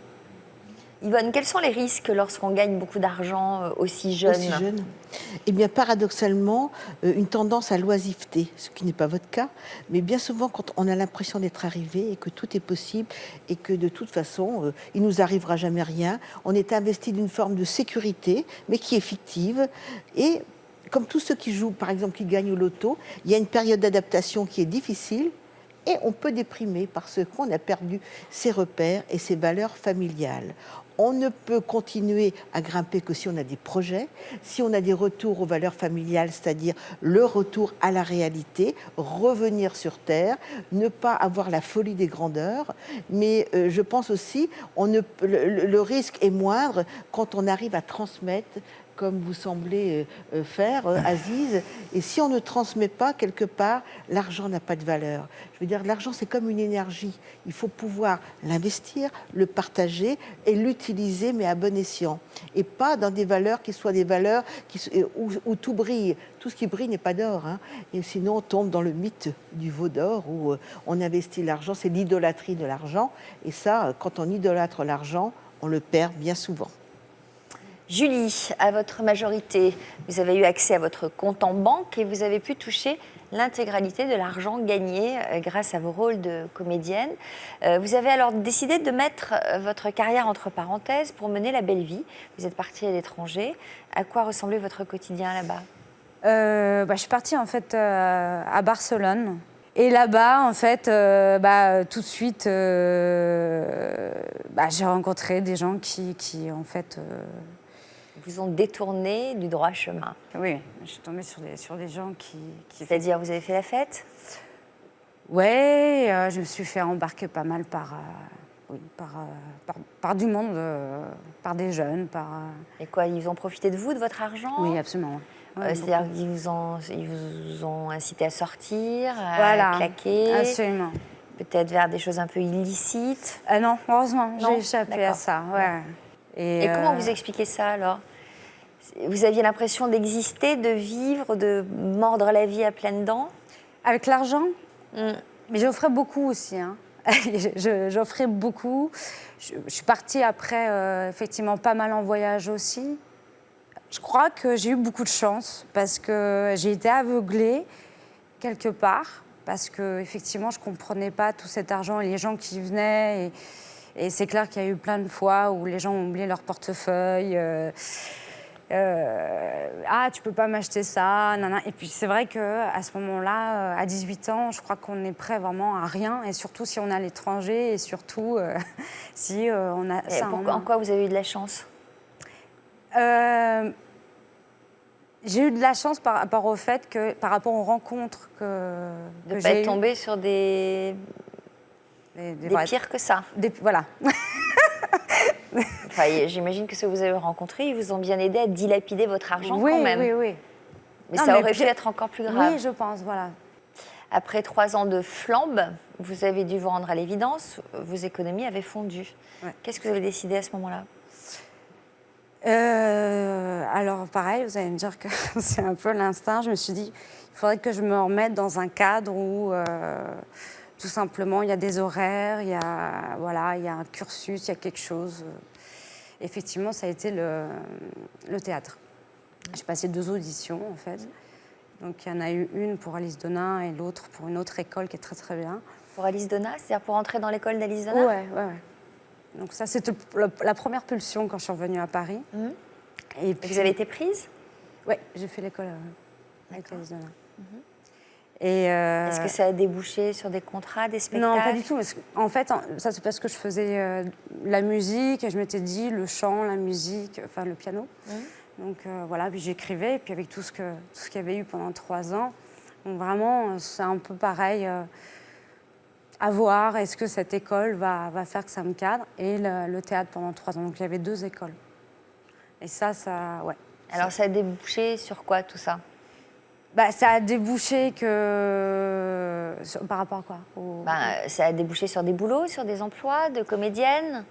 Yvonne, quels sont les risques lorsqu'on gagne beaucoup d'argent aussi jeune? Aussi jeune. Eh bien, paradoxalement, une tendance à l'oisiveté, ce qui n'est pas votre cas, mais bien souvent, quand on a l'impression d'être arrivé et que tout est possible et que de toute façon, il nous arrivera jamais rien, on est investi d'une forme de sécurité, mais qui est fictive. Et comme tous ceux qui jouent, par exemple, qui gagnent au loto, il y a une période d'adaptation qui est difficile et on peut déprimer parce qu'on a perdu ses repères et ses valeurs familiales. On ne peut continuer à grimper que si on a des projets, si on a des retours aux valeurs familiales, c'est-à-dire le retour à la réalité, revenir sur Terre, ne pas avoir la folie des grandeurs. Mais je pense aussi, le risque est moindre quand on arrive à transmettre, comme vous semblez faire, Aziz. Et si on ne transmet pas, quelque part, l'argent n'a pas de valeur. Je veux dire, l'argent, c'est comme une énergie. Il faut pouvoir l'investir, le partager et l'utiliser, mais à bon escient. Et pas dans des valeurs qui soient des valeurs où tout brille. Tout ce qui brille n'est pas d'or. Hein. Et sinon, on tombe dans le mythe du veau d'or où on investit l'argent. C'est l'idolâtrie de l'argent. Et ça, quand on idolâtre l'argent, on le perd bien souvent. Julie, à votre majorité, vous avez eu accès à votre compte en banque et vous avez pu toucher l'intégralité de l'argent gagné grâce à vos rôles de comédienne. Vous avez alors décidé de mettre votre carrière entre parenthèses pour mener la belle vie. Vous êtes partie à l'étranger. À quoi ressemblait votre quotidien là-bas ? Je suis partie en fait à Barcelone. Et là-bas, en fait, tout de suite, j'ai rencontré des gens qui en fait... vous ont détourné du droit chemin. Oui, je suis tombée sur des gens qui... C'est-à-dire, vous avez fait la fête ? Oui, je me suis fait embarquer pas mal par du monde, par des jeunes, Et quoi, ils ont profité de vous, de votre argent ? Oui, absolument. Ouais, c'est-à-dire qu'ils vous ont incité à sortir, à claquer, absolument. Peut-être vers des choses un peu illicites. Non, heureusement, j'ai échappé à ça. Ouais. Et comment vous expliquez ça alors ? Vous aviez l'impression d'exister, de vivre, de mordre la vie à pleines dents ? Avec l'argent ? Mais j'offrais beaucoup aussi. Hein. J'offrais beaucoup. Je suis partie après, effectivement, pas mal en voyage aussi. Je crois que j'ai eu beaucoup de chance parce que j'ai été aveuglée quelque part parce que effectivement, je ne comprenais pas tout cet argent et les gens qui venaient. Et c'est clair qu'il y a eu plein de fois où les gens ont oublié leur portefeuille. Tu peux pas m'acheter ça, nanana. Et puis c'est vrai qu'à ce moment-là, à 18 ans, je crois qu'on est prêt vraiment à rien. Et surtout si on est à l'étranger et surtout si on a ça en quoi vous avez eu de la chance ? J'ai eu de la chance par rapport au fait que, par rapport aux rencontres que de ne pas être tombée sur des pires que ça. Voilà. Enfin, j'imagine que ceux que vous avez rencontrés, ils vous ont bien aidé à dilapider votre argent quand même. Oui. Mais ça aurait pu être encore plus grave. Oui, je pense, voilà. Après 3 ans de flambe, vous avez dû vous rendre à l'évidence, vos économies avaient fondu. Ouais. Qu'est-ce que vous avez décidé à ce moment-là ? Alors pareil, vous allez me dire que c'est un peu l'instinct. Je me suis dit, il faudrait que je me remette dans un cadre où tout simplement il y a des horaires, il y a un cursus, il y a quelque chose. Effectivement, ça a été le théâtre. J'ai passé 2 auditions en fait. Donc il y en a eu une pour Alice Donin et l'autre pour une autre école qui est très très bien. Pour Alice Donin, c'est-à-dire pour entrer dans l'école d'Alice Donin ? Ouais. Donc ça, c'était la première pulsion quand je suis revenue à Paris. Et puis... Vous avez été prise ? Oui, j'ai fait l'école avec Alice Donin. Est-ce que ça a débouché sur des contrats, des spectacles ? Non, pas du tout. En fait, ça c'est parce que je faisais la musique et je m'étais dit le chant, la musique, enfin le piano. Donc puis j'écrivais. Et puis avec tout ce qu'il y avait eu pendant 3 ans, donc vraiment, c'est un peu pareil... à voir, est-ce que cette école va faire que ça me cadre, et le théâtre pendant 3 ans. Donc il y avait 2 écoles. Et ça, ouais. Alors ça a débouché sur quoi tout ça ? Ça a débouché par rapport à quoi ? Ça a débouché sur des boulots, sur des emplois de comédienne ?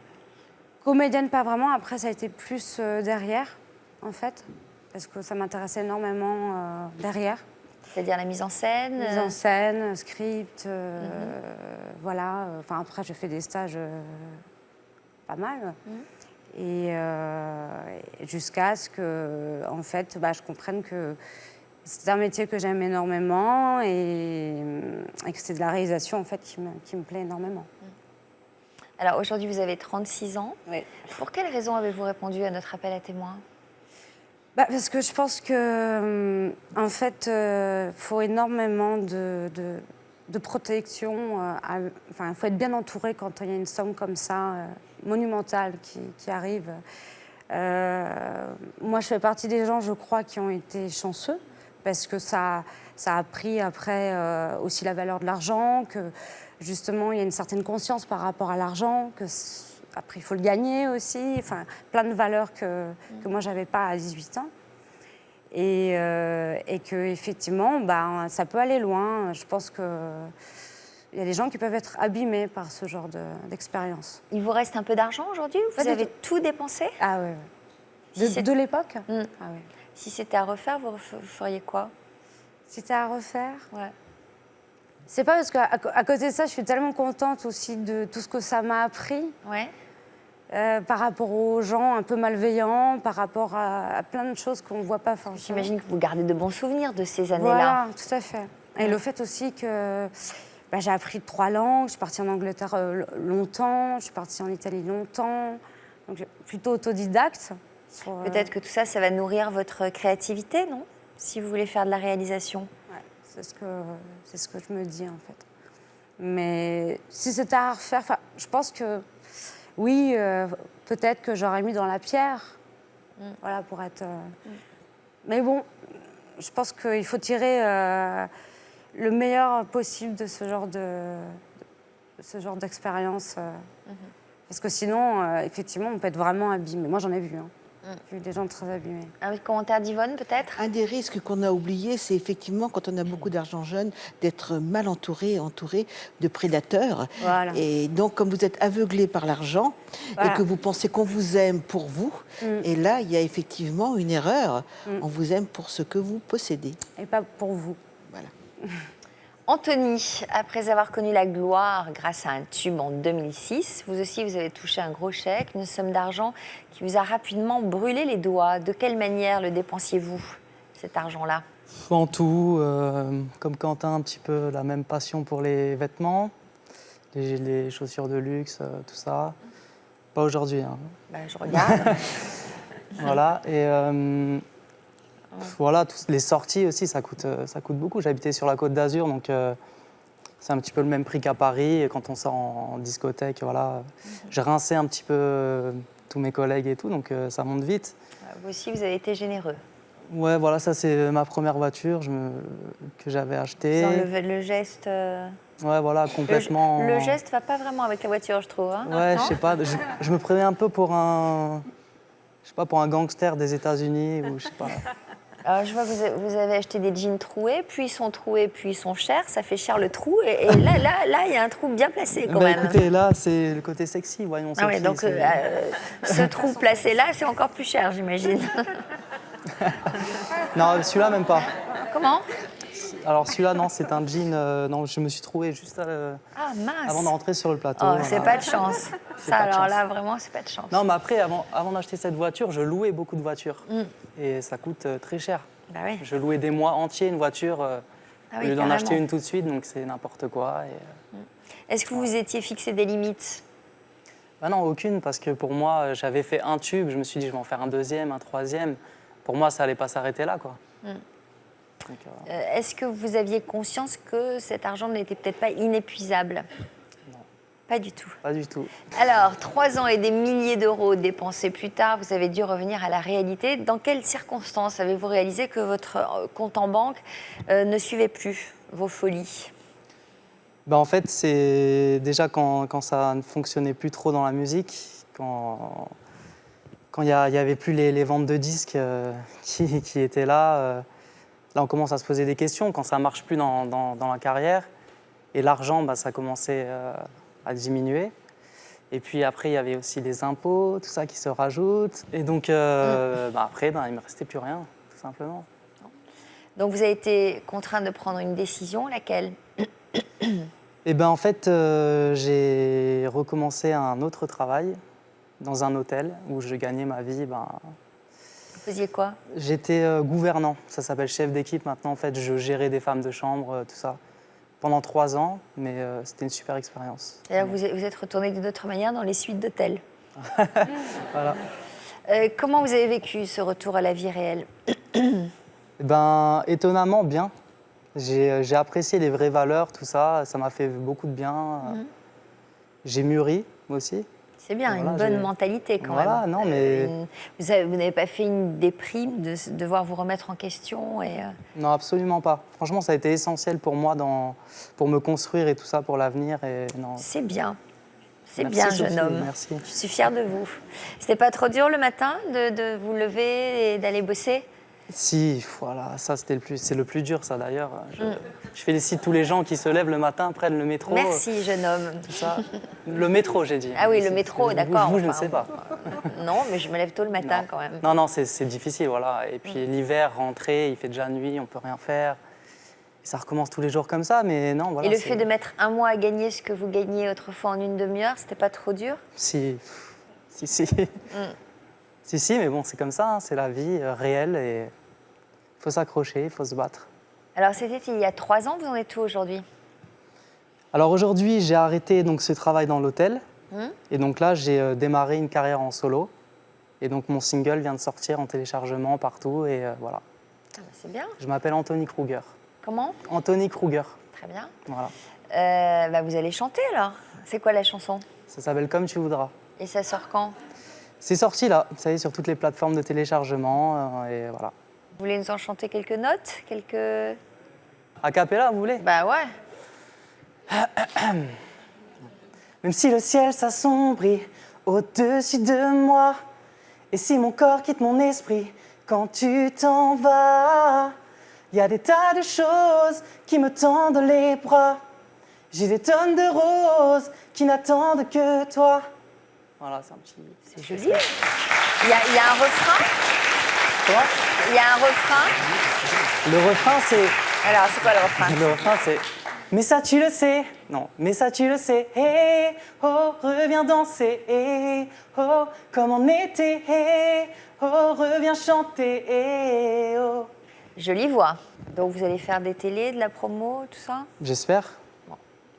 Comédienne, pas vraiment. Après, ça a été plus derrière, en fait, parce que ça m'intéressait énormément derrière. C'est-à-dire la mise en scène ? Mise en scène, script, voilà. Enfin, après, j'ai fait des stages pas mal. Et jusqu'à ce que, en fait, je comprenne que c'est un métier que j'aime énormément et que c'est de la réalisation, en fait, qui me plaît énormément. Alors, aujourd'hui, vous avez 36 ans. Oui. Pour quelle raison avez-vous répondu à notre appel à témoins ? Parce que je pense que, en fait, faut énormément de protection. Il faut être bien entouré quand il y a une somme comme ça, monumentale, qui arrive. Moi, je fais partie des gens, je crois, qui ont été chanceux, parce que ça a pris après aussi la valeur de l'argent, que justement, il y a une certaine conscience par rapport à l'argent, que après, il faut le gagner aussi, enfin, plein de valeurs que moi, je n'avais pas à 18 ans. Et qu'effectivement, ça peut aller loin. Je pense qu'il y a des gens qui peuvent être abîmés par ce genre d'expérience. Il vous reste un peu d'argent aujourd'hui? Vous avez tout dépensé? Ah oui. De l'époque? Ah oui. Si c'était à refaire, vous feriez quoi? Si c'était à refaire? Ouais. C'est pas parce qu'à côté de ça, je suis tellement contente aussi de tout ce que ça m'a appris. Ouais. Par rapport aux gens un peu malveillants, par rapport à plein de choses qu'on ne voit pas forcément. J'imagine que vous gardez de bons souvenirs de ces années-là. Voilà, tout à fait. Et le fait aussi que j'ai appris 3 langues, je suis partie en Angleterre longtemps, je suis partie en Italie longtemps, donc plutôt autodidacte. Peut-être que tout ça, ça va nourrir votre créativité, non? Si vous voulez faire de la réalisation. Ouais, c'est ce que je me dis en fait. Mais si c'était à refaire, je pense que oui, peut-être que j'aurais mis dans la pierre, voilà, pour être... Mais bon, je pense qu'il faut tirer le meilleur possible de ce genre d'expérience. Parce que sinon, effectivement, on peut être vraiment abîmé. Moi, j'en ai vu. J'ai vu des gens très abîmés. Un commentaire d'Yvonne, peut-être? Un des risques qu'on a oublié, c'est effectivement, quand on a beaucoup d'argent jeune, d'être mal entouré de prédateurs. Voilà. Et donc, comme vous êtes aveuglé par l'argent et que vous pensez qu'on vous aime pour vous, et là, il y a effectivement une erreur. On vous aime pour ce que vous possédez. Et pas pour vous. Voilà. Anthony, après avoir connu la gloire grâce à un tube en 2006, vous aussi, vous avez touché un gros chèque, une somme d'argent qui vous a rapidement brûlé les doigts. De quelle manière le dépensiez-vous, cet argent-là? En tout, comme Quentin, un petit peu la même passion pour les vêtements, les chaussures de luxe, tout ça. Pas aujourd'hui. Hein. Je regarde. Voilà, et voilà, les sorties aussi, ça coûte beaucoup. J'habitais sur la Côte d'Azur, donc c'est un petit peu le même prix qu'à Paris. Et quand on sort en discothèque, voilà, j'ai rincé un petit peu tous mes collègues et tout, donc ça monte vite. Vous aussi, vous avez été généreux. Ouais, voilà, ça c'est ma première voiture que j'avais achetée. Sans le geste... Ouais, voilà, complètement... Le geste va pas vraiment avec la voiture, je trouve. Hein, ouais, non? je sais pas, je me prenais un peu pour un gangster des États-Unis, ou je sais pas. Alors, je vois que vous avez acheté des jeans troués, puis ils sont troués, puis ils sont chers. Ça fait cher le trou. Et là, il y a un trou bien placé quand même. Écoutez, là, c'est le côté sexy, voyons. Ah ouais, donc ce trou placé là, c'est encore plus cher, j'imagine. Non, celui-là, même pas. Comment? Alors celui-là, non, c'est un jean. Non, je me suis trouvé juste avant de rentrer sur le plateau. Oh, c'est pas de chance. Ça, alors là, vraiment, c'est pas de chance. Non, mais après, avant d'acheter cette voiture, je louais beaucoup de voitures. Et ça coûte très cher. Bah oui. Je louais des mois entiers une voiture au lieu d'en carrément. acheter une tout de suite, donc c'est n'importe quoi. Est-ce que vous vous étiez fixé des limites? Bah non, aucune, parce que pour moi, j'avais fait un tube, je me suis dit, je vais en faire un deuxième, un troisième. Pour moi, ça allait pas s'arrêter là, quoi. Donc, est-ce que vous aviez conscience que cet argent n'était peut-être pas inépuisable? Non. Pas du tout. Pas du tout. Alors, 3 ans et des milliers d'euros dépensés plus tard, vous avez dû revenir à la réalité. Dans quelles circonstances avez-vous réalisé que votre compte en banque ne suivait plus vos folies? Bah en fait, c'est déjà quand ça ne fonctionnait plus trop dans la musique, quand il n'y avait plus les ventes de disques qui étaient là, là on commence à se poser des questions, quand ça ne marche plus dans la carrière. Et l'argent, bah, ça commençait à diminuer. Et puis après, il y avait aussi les impôts, tout ça qui se rajoute. Et donc après, il ne me restait plus rien, tout simplement. Donc vous avez été contraint de prendre une décision, laquelle? Et ben en fait, j'ai recommencé un autre travail dans un hôtel où je gagnais ma vie. Vous faisiez quoi? J'étais gouvernant, ça s'appelle chef d'équipe maintenant. En fait, je gérais des femmes de chambre, tout ça, pendant 3 ans, mais c'était une super expérience. C'est-à-dire que vous êtes retourné d'une autre manière dans les suites d'hôtels. Voilà. Comment vous avez vécu ce retour à la vie réelle? Étonnamment bien. J'ai apprécié les vraies valeurs, tout ça. Ça m'a fait beaucoup de bien. J'ai mûri, moi aussi. C'est bien, Voilà, une bonne j'ai- mentalité quand Voilà, même. non, mais- Vous n'avez pas fait une déprime de devoir vous remettre en question et, Non, absolument pas. Franchement, ça a été essentiel pour moi pour me construire et tout ça pour l'avenir. Et non. C'est bien. C'est Merci, bien, Sophie, jeune homme. merci. Je suis fière de vous. C'était pas trop dur le matin de vous lever et d'aller bosser? Si, voilà, ça c'est le plus dur, ça d'ailleurs. Je félicite tous les gens qui se lèvent le matin, prennent le métro. Merci, jeune homme. Tout ça. Le métro, j'ai dit. Ah oui, le métro, d'accord. Vous, je ne enfin, sais pas. Non, mais je me lève tôt le matin quand même. Non, c'est difficile, voilà. Et puis l'hiver, rentrer, il fait déjà nuit, on peut rien faire. Et ça recommence tous les jours comme ça, mais non, voilà. Et le fait de mettre un mois à gagner ce que vous gagniez autrefois en une demi-heure, c'était pas trop dur? Si. Si, mais bon, c'est comme ça, hein, c'est la vie réelle et il faut s'accrocher, il faut se battre. Alors c'était il y a 3 ans, vous en êtes où aujourd'hui? Alors aujourd'hui, j'ai arrêté donc, ce travail dans l'hôtel. Et donc là, j'ai démarré une carrière en solo. Et donc mon single vient de sortir en téléchargement partout et voilà. Ah, bah, c'est bien. Je m'appelle Anthony Kruger. Comment? Anthony Kruger. Très bien. Voilà. Vous allez chanter alors. C'est quoi la chanson? Ça s'appelle Comme tu voudras. Et ça sort quand? C'est sorti là, ça y est, sur toutes les plateformes de téléchargement et voilà. Vous voulez nous en chanter quelques notes? Quelques... A cappella, vous voulez? Bah ouais. Même si le ciel s'assombrit au-dessus de moi, et si mon corps quitte mon esprit quand tu t'en vas, il y a des tas de choses qui me tendent les bras. J'ai des tonnes de roses qui n'attendent que toi. Voilà, c'est un petit... C'est joli. Il y a un refrain? Quoi? Il y a un refrain? Le refrain, c'est... Alors, c'est quoi le refrain? Le refrain, c'est... Mais ça, tu le sais. Non, mais ça, tu le sais. Hey, oh, reviens danser. Hey, oh, comme en été. Hey, oh, reviens chanter. Hey, oh. Jolie voix. Donc vous allez faire des télés, de la promo, tout ça? J'espère.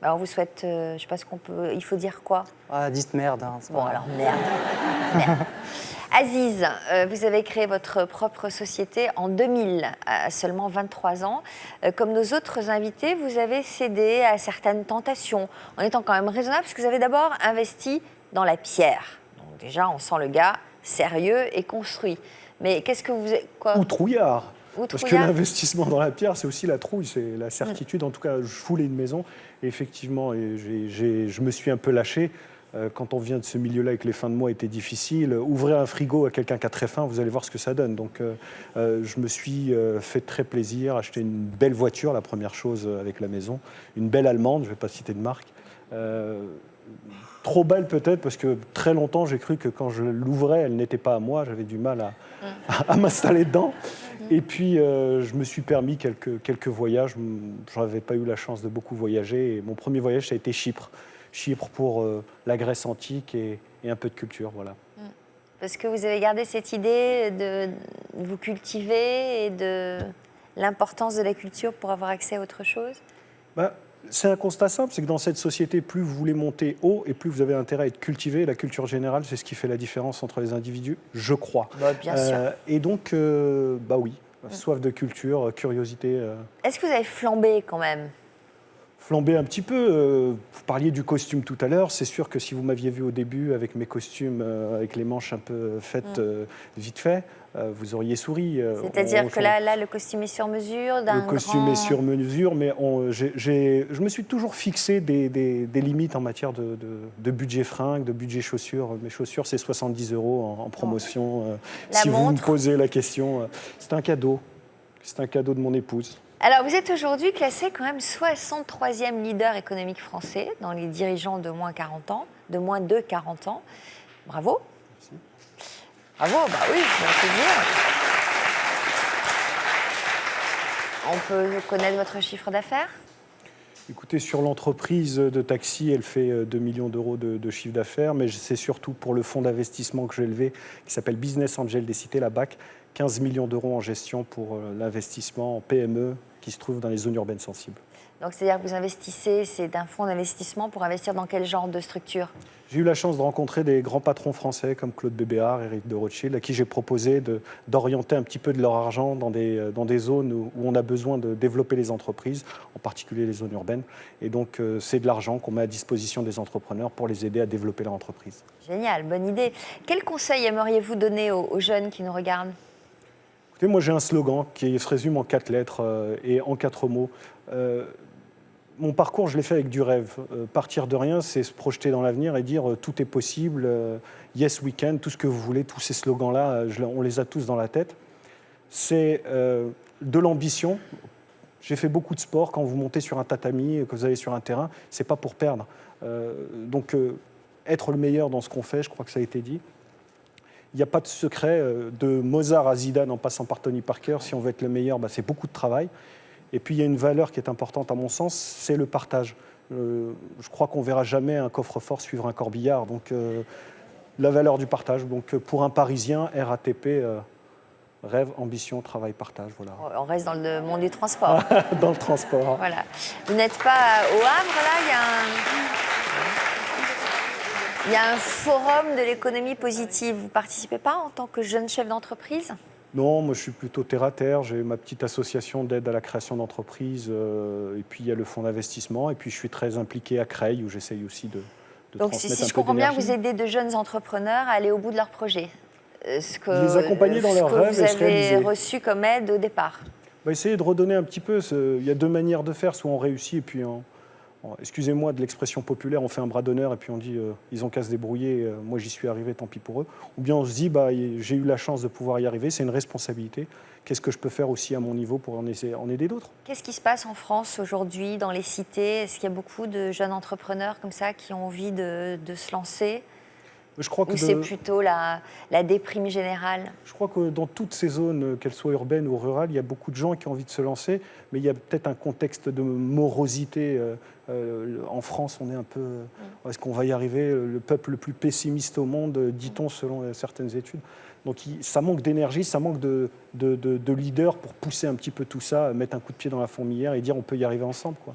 Alors on vous souhaite, je sais pas ce qu'on peut... Il faut dire quoi? Ah, dites merde. Hein, c'est Bon pas- alors, merde. Merde. Aziz, vous avez créé votre propre société en 2000, à seulement 23 ans. Comme nos autres invités, vous avez cédé à certaines tentations, en étant quand même raisonnable, parce que vous avez d'abord investi dans la pierre. Donc déjà, on sent le gars sérieux et construit. Mais qu'est-ce que vous... Quoi? Ou trouillard. Ou Parce que trouillard. l'investissement dans la pierre, c'est aussi la trouille, c'est la certitude. En tout cas, je voulais une maison. Et effectivement, je me suis un peu lâché. Quand on vient de ce milieu-là et que les fins de mois étaient difficiles, ouvrez un frigo à quelqu'un qui a très faim, vous allez voir ce que ça donne. Donc, je me suis fait très plaisir, acheté une belle voiture, la première chose avec la maison. Une belle allemande, je ne vais pas citer de marque. Trop belle peut-être, parce que très longtemps, j'ai cru que quand je l'ouvrais, elle n'était pas à moi. J'avais du mal à m'installer dedans. Et puis, je me suis permis quelques voyages. Je n'avais pas eu la chance de beaucoup voyager. Et mon premier voyage, ça a été Chypre. Chypre pour la Grèce antique et un peu de culture, voilà. Parce que vous avez gardé cette idée de vous cultiver et de l'importance de la culture pour avoir accès à autre chose? C'est un constat simple, c'est que dans cette société, plus vous voulez monter haut et plus vous avez intérêt à être cultivé. La culture générale, c'est ce qui fait la différence entre les individus, je crois. Bien sûr. Et donc, oui, soif de culture, curiosité. Est-ce que vous avez flambé quand même? Flamber un petit peu. Vous parliez du costume tout à l'heure. C'est sûr que si vous m'aviez vu au début avec mes costumes, avec les manches un peu faites vite fait, vous auriez souri. C'est-à-dire que là, le costume est sur mesure d'un Le costume grand... est sur mesure, mais je me suis toujours fixé des limites en matière de budget fringues, de budget chaussures. Mes chaussures, c'est 70 € en promotion. Si vous me posez la question, c'est un cadeau. C'est un cadeau de mon épouse. Alors, vous êtes aujourd'hui classé quand même 63e leader économique français dans les dirigeants de moins 40 ans, de moins de 40 ans. Bravo. Merci. Bravo, bah oui, c'est un plaisir. On peut connaître votre chiffre d'affaires? Écoutez, sur l'entreprise de taxi, elle fait 2 millions d'euros de chiffre d'affaires, mais c'est surtout pour le fonds d'investissement que j'ai élevé, qui s'appelle Business Angel des Cités, la BAC, 15 millions d'euros en gestion pour l'investissement en PME qui se trouvent dans les zones urbaines sensibles. Donc, c'est-à-dire que vous investissez, c'est un fonds d'investissement pour investir dans quel genre de structure? J'ai eu la chance de rencontrer des grands patrons français comme Claude Bébéar, Éric de Rothschild, à qui j'ai proposé d'orienter un petit peu de leur argent dans des zones où on a besoin de développer les entreprises, en particulier les zones urbaines. Et donc, c'est de l'argent qu'on met à disposition des entrepreneurs pour les aider à développer leur entreprise. Génial, bonne idée. Quel conseil aimeriez-vous donner aux jeunes qui nous regardent? Écoutez, moi, j'ai un slogan qui se résume en 4 lettres et en 4 mots. Mon parcours, je l'ai fait avec du rêve. Partir de rien, c'est se projeter dans l'avenir et dire tout est possible, yes we can, tout ce que vous voulez, tous ces slogans-là, on les a tous dans la tête. C'est de l'ambition. J'ai fait beaucoup de sport. Quand vous montez sur un tatami, que vous allez sur un terrain, c'est pas pour perdre. Donc, être le meilleur dans ce qu'on fait, je crois que ça a été dit. Il n'y a pas de secret. De Mozart à Zidane, en passant par Tony Parker, si on veut être le meilleur, c'est beaucoup de travail. Et puis, il y a une valeur qui est importante à mon sens, c'est le partage. Je crois qu'on ne verra jamais un coffre-fort suivre un corbillard. Donc, la valeur du partage. Donc, pour un Parisien, RATP, rêve, ambition, travail, partage. Voilà. On reste dans le monde du transport. Dans le transport. Voilà. Vous n'êtes pas au Havre, là? Il y a un forum de l'économie positive. Vous ne participez pas en tant que jeune chef d'entreprise? Non, moi je suis plutôt terre à terre. J'ai ma petite association d'aide à la création d'entreprises. Et puis il y a le fonds d'investissement. Et puis je suis très impliqué à Creil où j'essaye aussi de Donc transmettre si un je peu comprends bien, d'énergie. vous aidez de jeunes entrepreneurs à aller au bout de leurs projets. Les accompagner dans leurs rêves et se Ce que vous avez réaliser. reçu comme aide au départ. Essayer de redonner un petit peu. Il y a 2 manières de faire. Soit on réussit et puis, excusez-moi de l'expression populaire, on fait un bras d'honneur et puis on dit ils ont qu'à se débrouiller, moi j'y suis arrivé, tant pis pour eux. Ou bien on se dit j'ai eu la chance de pouvoir y arriver, c'est une responsabilité. Qu'est-ce que je peux faire aussi à mon niveau pour en aider d'autres? Qu'est-ce qui se passe en France aujourd'hui, dans les cités? Est-ce qu'il y a beaucoup de jeunes entrepreneurs comme ça qui ont envie de se lancer? Je crois que Ou c'est plutôt la déprime générale? Je crois que dans toutes ces zones, qu'elles soient urbaines ou rurales, il y a beaucoup de gens qui ont envie de se lancer, mais il y a peut-être un contexte de morosité. En France, on est un peu... Est-ce qu'on va y arriver? Le peuple le plus pessimiste au monde, dit-on, selon certaines études. Donc ça manque d'énergie, ça manque de leaders pour pousser un petit peu tout ça, mettre un coup de pied dans la fourmilière et dire on peut y arriver ensemble, quoi.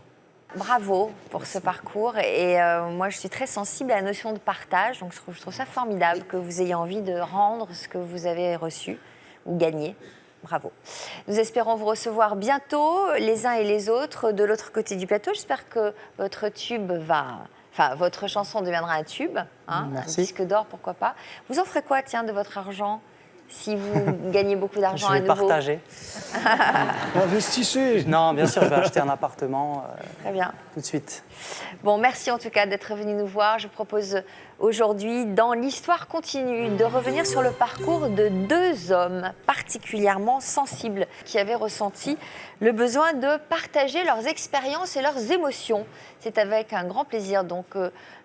Bravo pour ce parcours et moi je suis très sensible à la notion de partage, donc je trouve ça formidable que vous ayez envie de rendre ce que vous avez reçu ou gagné. Bravo. Nous espérons vous recevoir bientôt les uns et les autres de l'autre côté du plateau. J'espère que votre votre chanson deviendra un tube, un disque d'or, pourquoi pas. Vous en ferez quoi, tiens, de votre argent si vous gagnez beaucoup d'argent à nouveau? Je vais partager. Investissez. Non, bien sûr, je vais acheter un appartement Très bien. tout de suite. Bon, merci en tout cas d'être venu nous voir. Je propose aujourd'hui, dans l'Histoire continue, de revenir sur le parcours de 2 hommes particulièrement sensibles qui avaient ressenti le besoin de partager leurs expériences et leurs émotions. C'est avec un grand plaisir donc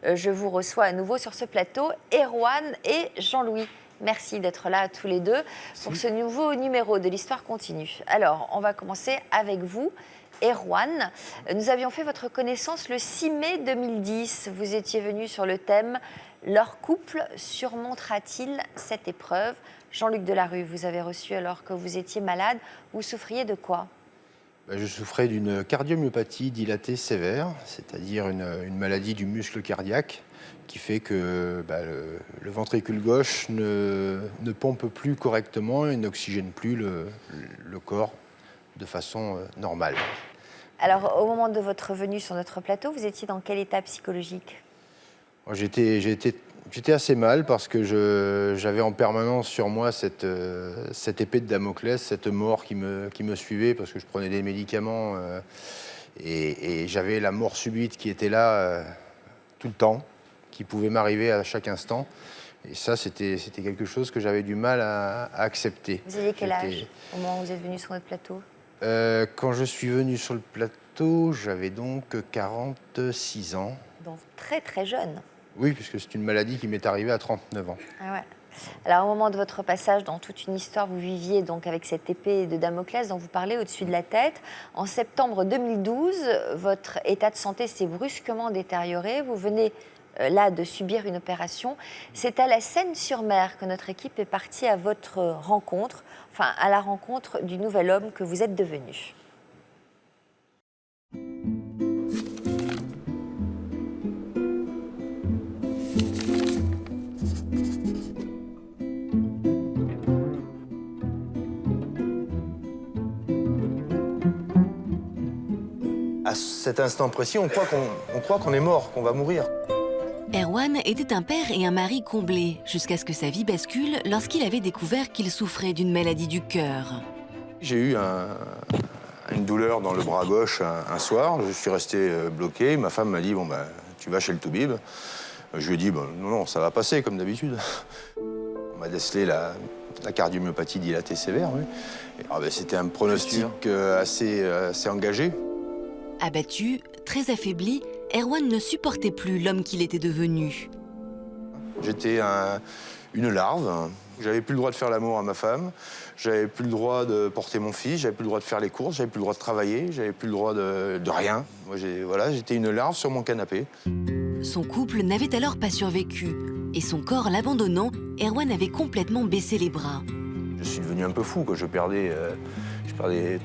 je vous reçois à nouveau sur ce plateau, Erwan et Jean-Louis. Merci d'être là tous les deux pour ce nouveau numéro de l'Histoire continue. Alors, on va commencer avec vous, Erwan. Nous avions fait votre connaissance le 6 mai 2010. Vous étiez venu sur le thème « Leur couple surmontera-t-il cette épreuve ?» Jean-Luc Delarue, vous avez reçu alors que vous étiez malade. Vous souffriez de quoi? Je souffrais d'une cardiomyopathie dilatée sévère, c'est-à-dire une maladie du muscle cardiaque qui fait que le ventricule gauche ne pompe plus correctement et n'oxygène plus le corps de façon normale. Alors, au moment de votre venue sur notre plateau, vous étiez dans quel état psychologique? J'étais assez mal parce que j'avais en permanence sur moi cette épée de Damoclès, cette mort qui me suivait parce que je prenais des médicaments et j'avais la mort subite qui était là tout le temps, qui pouvait m'arriver à chaque instant. Et ça, c'était quelque chose que j'avais du mal à accepter. Vous aviez quel âge au moment où vous êtes venu sur notre plateau? Quand je suis venu sur le plateau, j'avais donc 46 ans. Donc très très jeune. Oui, puisque c'est une maladie qui m'est arrivée à 39 ans. Ah ouais. Alors, au moment de votre passage dans toute une histoire, vous viviez donc avec cette épée de Damoclès dont vous parlez au-dessus de la tête. En septembre 2012, votre état de santé s'est brusquement détérioré. Vous venez là de subir une opération. C'est à la Seine-sur-Mer que notre équipe est partie à votre rencontre, enfin à la rencontre du nouvel homme que vous êtes devenu. À cet instant précis, on croit qu'on est mort, qu'on va mourir. Erwan était un père et un mari comblés, jusqu'à ce que sa vie bascule lorsqu'il avait découvert qu'il souffrait d'une maladie du cœur. J'ai eu une douleur dans le bras gauche un soir. Je suis resté bloqué. Ma femme m'a dit, bon, ben, tu vas chez le toubib. Je lui ai dit, bon, non, ça va passer, comme d'habitude. On m'a décelé la cardiomyopathie dilatée sévère, oui. C'était un pronostic assez engagé. Abattu, très affaibli, Erwan ne supportait plus l'homme qu'il était devenu. J'étais une larve. J'avais plus le droit de faire l'amour à ma femme. J'avais plus le droit de porter mon fils. J'avais plus le droit de faire les courses. J'avais plus le droit de travailler. J'avais plus le droit de rien. Moi, j'étais une larve sur mon canapé. Son couple n'avait alors pas survécu. Et son corps l'abandonnant, Erwan avait complètement baissé les bras. Je suis devenu un peu fou, quoi. Je perdais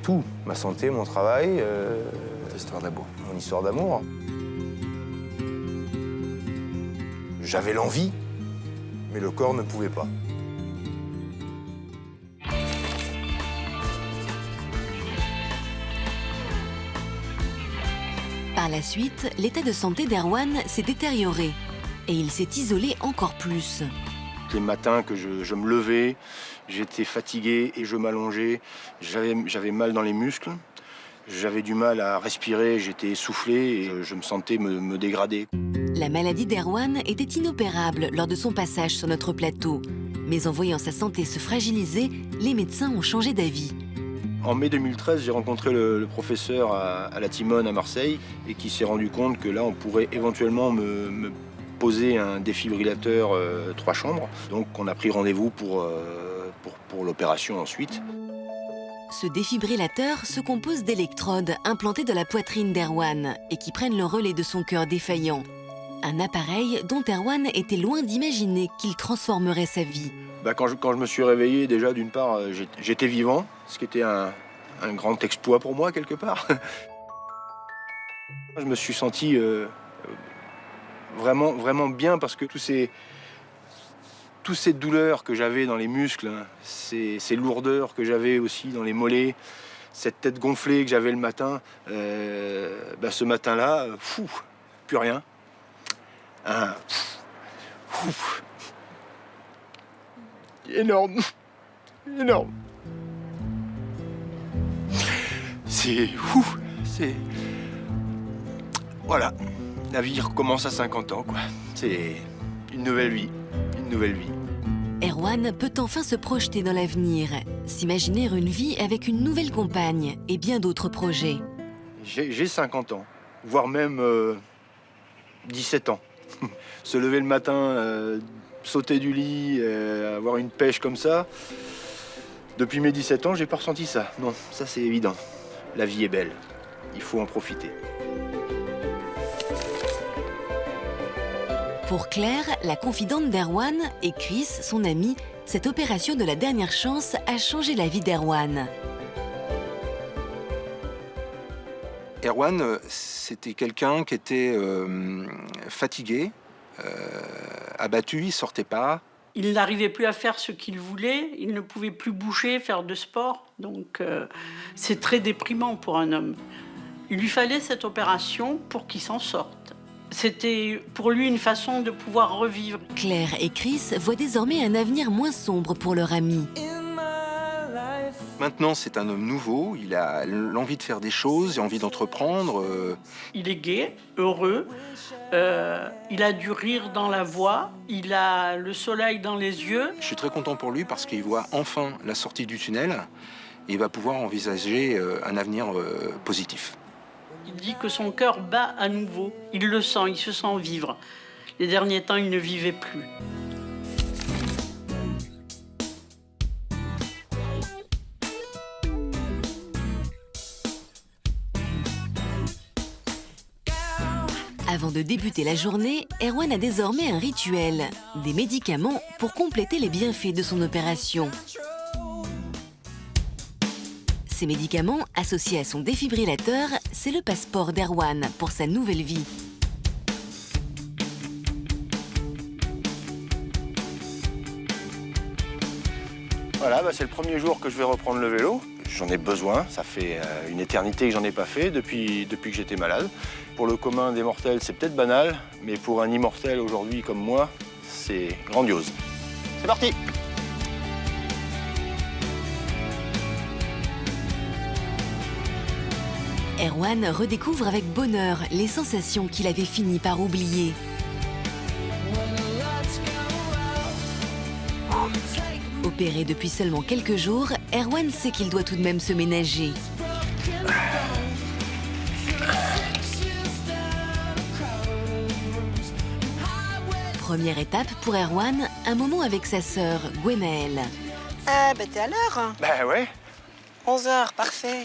tout. Ma santé, mon travail. Mon histoire d'amour. J'avais l'envie, mais le corps ne pouvait pas. Par la suite, l'état de santé d'Erwan s'est détérioré et il s'est isolé encore plus. Les matins que je me levais, j'étais fatigué et je m'allongeais. J'avais mal dans les muscles, j'avais du mal à respirer, j'étais essoufflé et je me sentais me dégrader. La maladie d'Erwan était inopérable lors de son passage sur notre plateau. Mais en voyant sa santé se fragiliser, les médecins ont changé d'avis. En mai 2013, j'ai rencontré le professeur à la Timone à Marseille et qui s'est rendu compte que là, on pourrait éventuellement me poser un défibrillateur 3 chambres. Donc, on a pris rendez-vous pour l'opération ensuite. Ce défibrillateur se compose d'électrodes implantées dans la poitrine d'Erwan et qui prennent le relais de son cœur défaillant. Un appareil dont Erwan était loin d'imaginer qu'il transformerait sa vie. Quand je me suis réveillé, déjà, d'une part, j'étais vivant, ce qui était un grand exploit pour moi, quelque part. Je me suis senti vraiment bien parce que toutes ces douleurs que j'avais dans les muscles, ces lourdeurs que j'avais aussi dans les mollets, cette tête gonflée que j'avais le matin, ce matin-là, plus rien. Énorme. C'est voilà, la vie recommence à 50 ans, quoi. C'est une nouvelle vie. Erwan peut enfin se projeter dans l'avenir, s'imaginer une vie avec une nouvelle compagne et bien d'autres projets. J'ai 50 ans, voire même 17 ans. Se lever le matin, sauter du lit, avoir une pêche comme ça. Depuis mes 17 ans, j'ai pas ressenti ça. Non, ça c'est évident. La vie est belle. Il faut en profiter. Pour Claire, la confidente d'Erwan, et Chris, son ami, cette opération de la dernière chance a changé la vie d'Erwan. Erwan, c'était quelqu'un qui était fatigué, abattu, il sortait pas. Il n'arrivait plus à faire ce qu'il voulait, il ne pouvait plus bouger, faire de sport. Donc c'est très déprimant pour un homme. Il lui fallait cette opération pour qu'il s'en sorte. C'était pour lui une façon de pouvoir revivre. Claire et Chris voient désormais un avenir moins sombre pour leur ami. Maintenant, c'est un homme nouveau, il a l'envie de faire des choses, il a envie d'entreprendre. Il est gai, heureux, il a du rire dans la voix, il a le soleil dans les yeux. Je suis très content pour lui parce qu'il voit enfin la sortie du tunnel et il va pouvoir envisager un avenir positif. Il dit que son cœur bat à nouveau, il le sent, il se sent vivre. Les derniers temps, il ne vivait plus. Avant de débuter la journée, Erwan a désormais un rituel, des médicaments pour compléter les bienfaits de son opération. Ces médicaments, associés à son défibrillateur, c'est le passeport d'Erwan pour sa nouvelle vie. Voilà, c'est le premier jour que je vais reprendre le vélo. J'en ai besoin, ça fait une éternité que j'en ai pas fait depuis que j'étais malade. Pour le commun des mortels, c'est peut-être banal, mais pour un immortel aujourd'hui comme moi, c'est grandiose. C'est parti! Erwan redécouvre avec bonheur les sensations qu'il avait fini par oublier. Opéré depuis seulement quelques jours, Erwan sait qu'il doit tout de même se ménager. Première étape pour Erwan, un moment avec sa sœur, Gwenaëlle. Ah, bah t'es à l'heure. Bah ouais. 11h, parfait.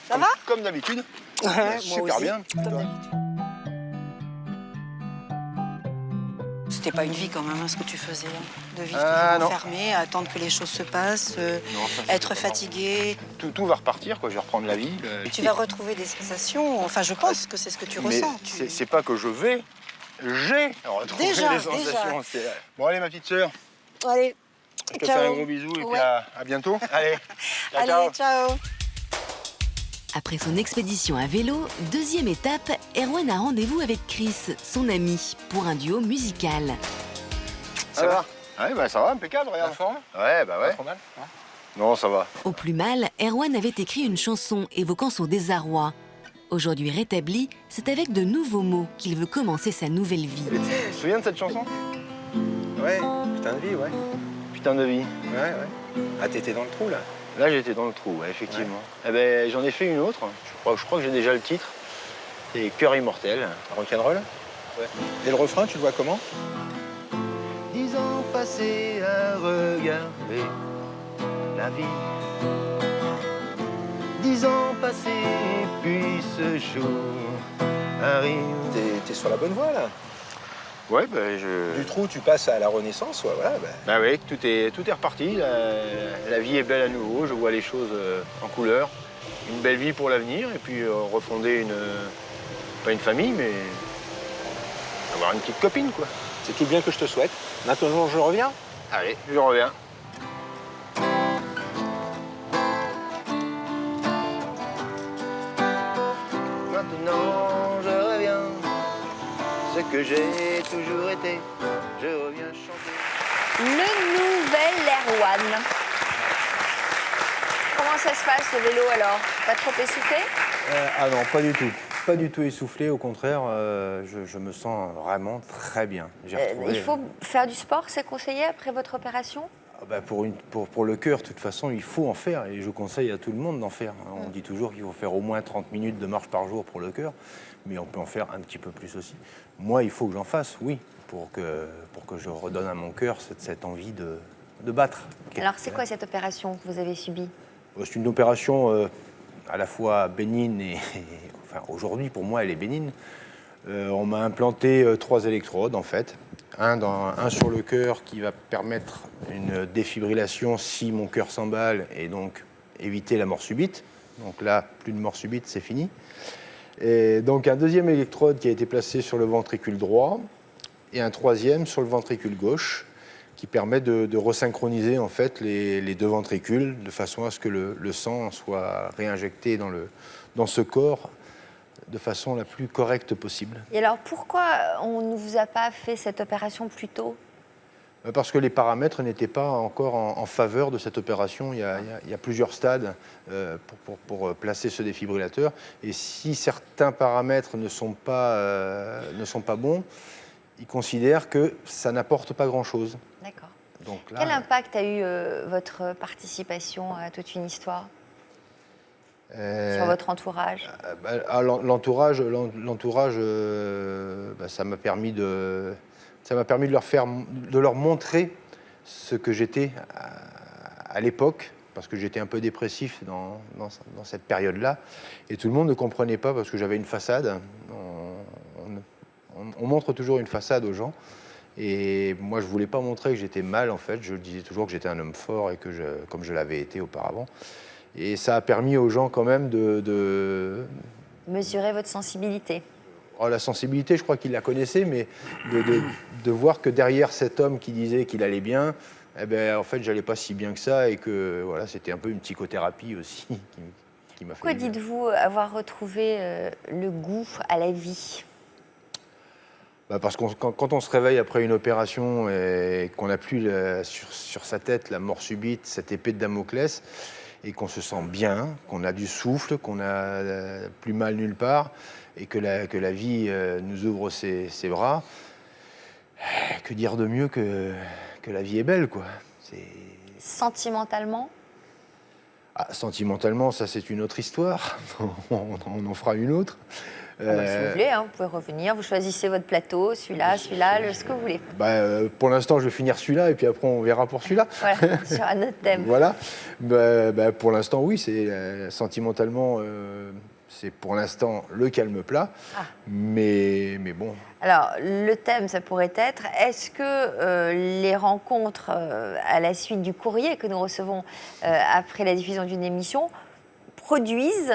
Ça va? Comme d'habitude. Ouais, Super bien. C'était pas une vie quand même, hein, ce que tu faisais. De vivre non. enfermé, à attendre que les choses se passent, Non, ça, être fatigué. Tout va repartir, quoi. Je vais reprendre la vie. Tu vas retrouver des sensations. Enfin, je pense que c'est ce que tu ressens. C'est pas que je vais, j'ai retrouvé Déjà, les sensations. Bon, allez, ma petite sœur. Allez, Je te ciao. fais un gros bisou et puis Ouais. à bientôt. Allez, Allez, ciao. Après son expédition à vélo, deuxième étape, Erwan a rendez-vous avec Chris, son ami, pour un duo musical. Ça va? Ouais, ça va, impeccable, regarde. La forme? Ouais, bah ouais. Pas trop mal? Ouais. Non, ça va. Au plus mal, Erwan avait écrit une chanson évoquant son désarroi. Aujourd'hui rétabli, c'est avec de nouveaux mots qu'il veut commencer sa nouvelle vie. Tu te souviens de cette chanson? Ouais, putain de vie, ouais. Putain de vie. Ouais. Ah, t'étais dans le trou, là? Là, j'étais dans le trou, ouais, effectivement. Eh ben, j'en ai fait une autre. Je crois que j'ai déjà le titre. C'est Cœur immortel. Rock'n'roll? Ouais. Et le refrain, tu le vois comment? 10 ans passés à regarder la vie. 10 ans passés, puis ce jour arrive. T'es sur la bonne voie, là? Ouais, ben je... Du trou, tu passes à la renaissance, ouais, voilà. Bah oui, tout est reparti. La vie est belle à nouveau. Je vois les choses en couleur. Une belle vie pour l'avenir et puis refonder pas une famille, mais avoir une petite copine, quoi. C'est tout le bien que je te souhaite. Maintenant, je reviens? Allez, je reviens. Maintenant, je reviens. Ce que j'ai toujours été, je reviens chanter. Le nouvel Erwan. Comment ça se passe le vélo alors? Pas trop essoufflé? Ah non, pas du tout. Pas du tout essoufflé, au contraire, je me sens vraiment très bien. Il faut faire du sport, c'est conseillé après votre opération? Pour le cœur, de toute façon, il faut en faire et je conseille à tout le monde d'en faire. On dit toujours qu'il faut faire au moins 30 minutes de marche par jour pour le cœur, mais on peut en faire un petit peu plus aussi. Moi, il faut que j'en fasse, oui, pour que je redonne à mon cœur cette envie de battre. Alors c'est quoi cette opération que vous avez subie? C'est une opération à la fois bénigne et enfin, aujourd'hui, pour moi, elle est bénigne. On m'a implanté 3 électrodes, en fait. Un sur le cœur qui va permettre une défibrillation si mon cœur s'emballe et donc éviter la mort subite. Donc là, plus de mort subite, c'est fini. Et donc un deuxième électrode qui a été placé sur le ventricule droit et un troisième sur le ventricule gauche qui permet de resynchroniser en fait les deux ventricules de façon à ce que le sang soit réinjecté dans ce corps de façon la plus correcte possible. Et alors pourquoi on ne vous a pas fait cette opération plus tôt? Parce que les paramètres n'étaient pas encore en faveur de cette opération. Il y a plusieurs stades pour placer ce défibrillateur. Et si certains paramètres ne sont pas bons, ils considèrent que ça n'apporte pas grand-chose. D'accord. Donc là, quel impact a eu votre participation à toute une histoire sur votre entourage? L'entourage, ça m'a permis de leur montrer ce que j'étais à l'époque, parce que j'étais un peu dépressif dans cette période-là, et tout le monde ne comprenait pas parce que j'avais une façade. On montre toujours une façade aux gens, et moi je voulais pas montrer que j'étais mal en fait. Je disais toujours que j'étais un homme fort et comme je l'avais été auparavant. Et ça a permis aux gens quand même de mesurer votre sensibilité. Oh, la sensibilité, je crois qu'ils la connaissaient, mais de voir que derrière cet homme qui disait qu'il allait bien, eh ben, en fait, j'allais pas si bien que ça et que voilà, c'était un peu une psychothérapie aussi qui m'a fait. Pourquoi dites-vous avoir retrouvé le goût à la vie? Parce que quand on se réveille après une opération et qu'on n'a plus sur sa tête la mort subite, cette épée de Damoclès, et qu'on se sent bien, qu'on a du souffle, qu'on n'a plus mal nulle part, et que la vie nous ouvre ses bras, que dire de mieux que la vie est belle, quoi. Sentimentalement? Sentimentalement, ça c'est une autre histoire. On en fera une autre. Si vous voulez, vous pouvez revenir, vous choisissez votre plateau, celui-là, ce que vous voulez. Pour l'instant, je vais finir celui-là et puis après, on verra pour celui-là. Voilà, sur un autre thème. Voilà. Pour l'instant, oui, c'est sentimentalement, c'est pour l'instant le calme plat. Mais bon. Alors, le thème, ça pourrait être, est-ce que les rencontres à la suite du courrier que nous recevons après la diffusion d'une émission produisent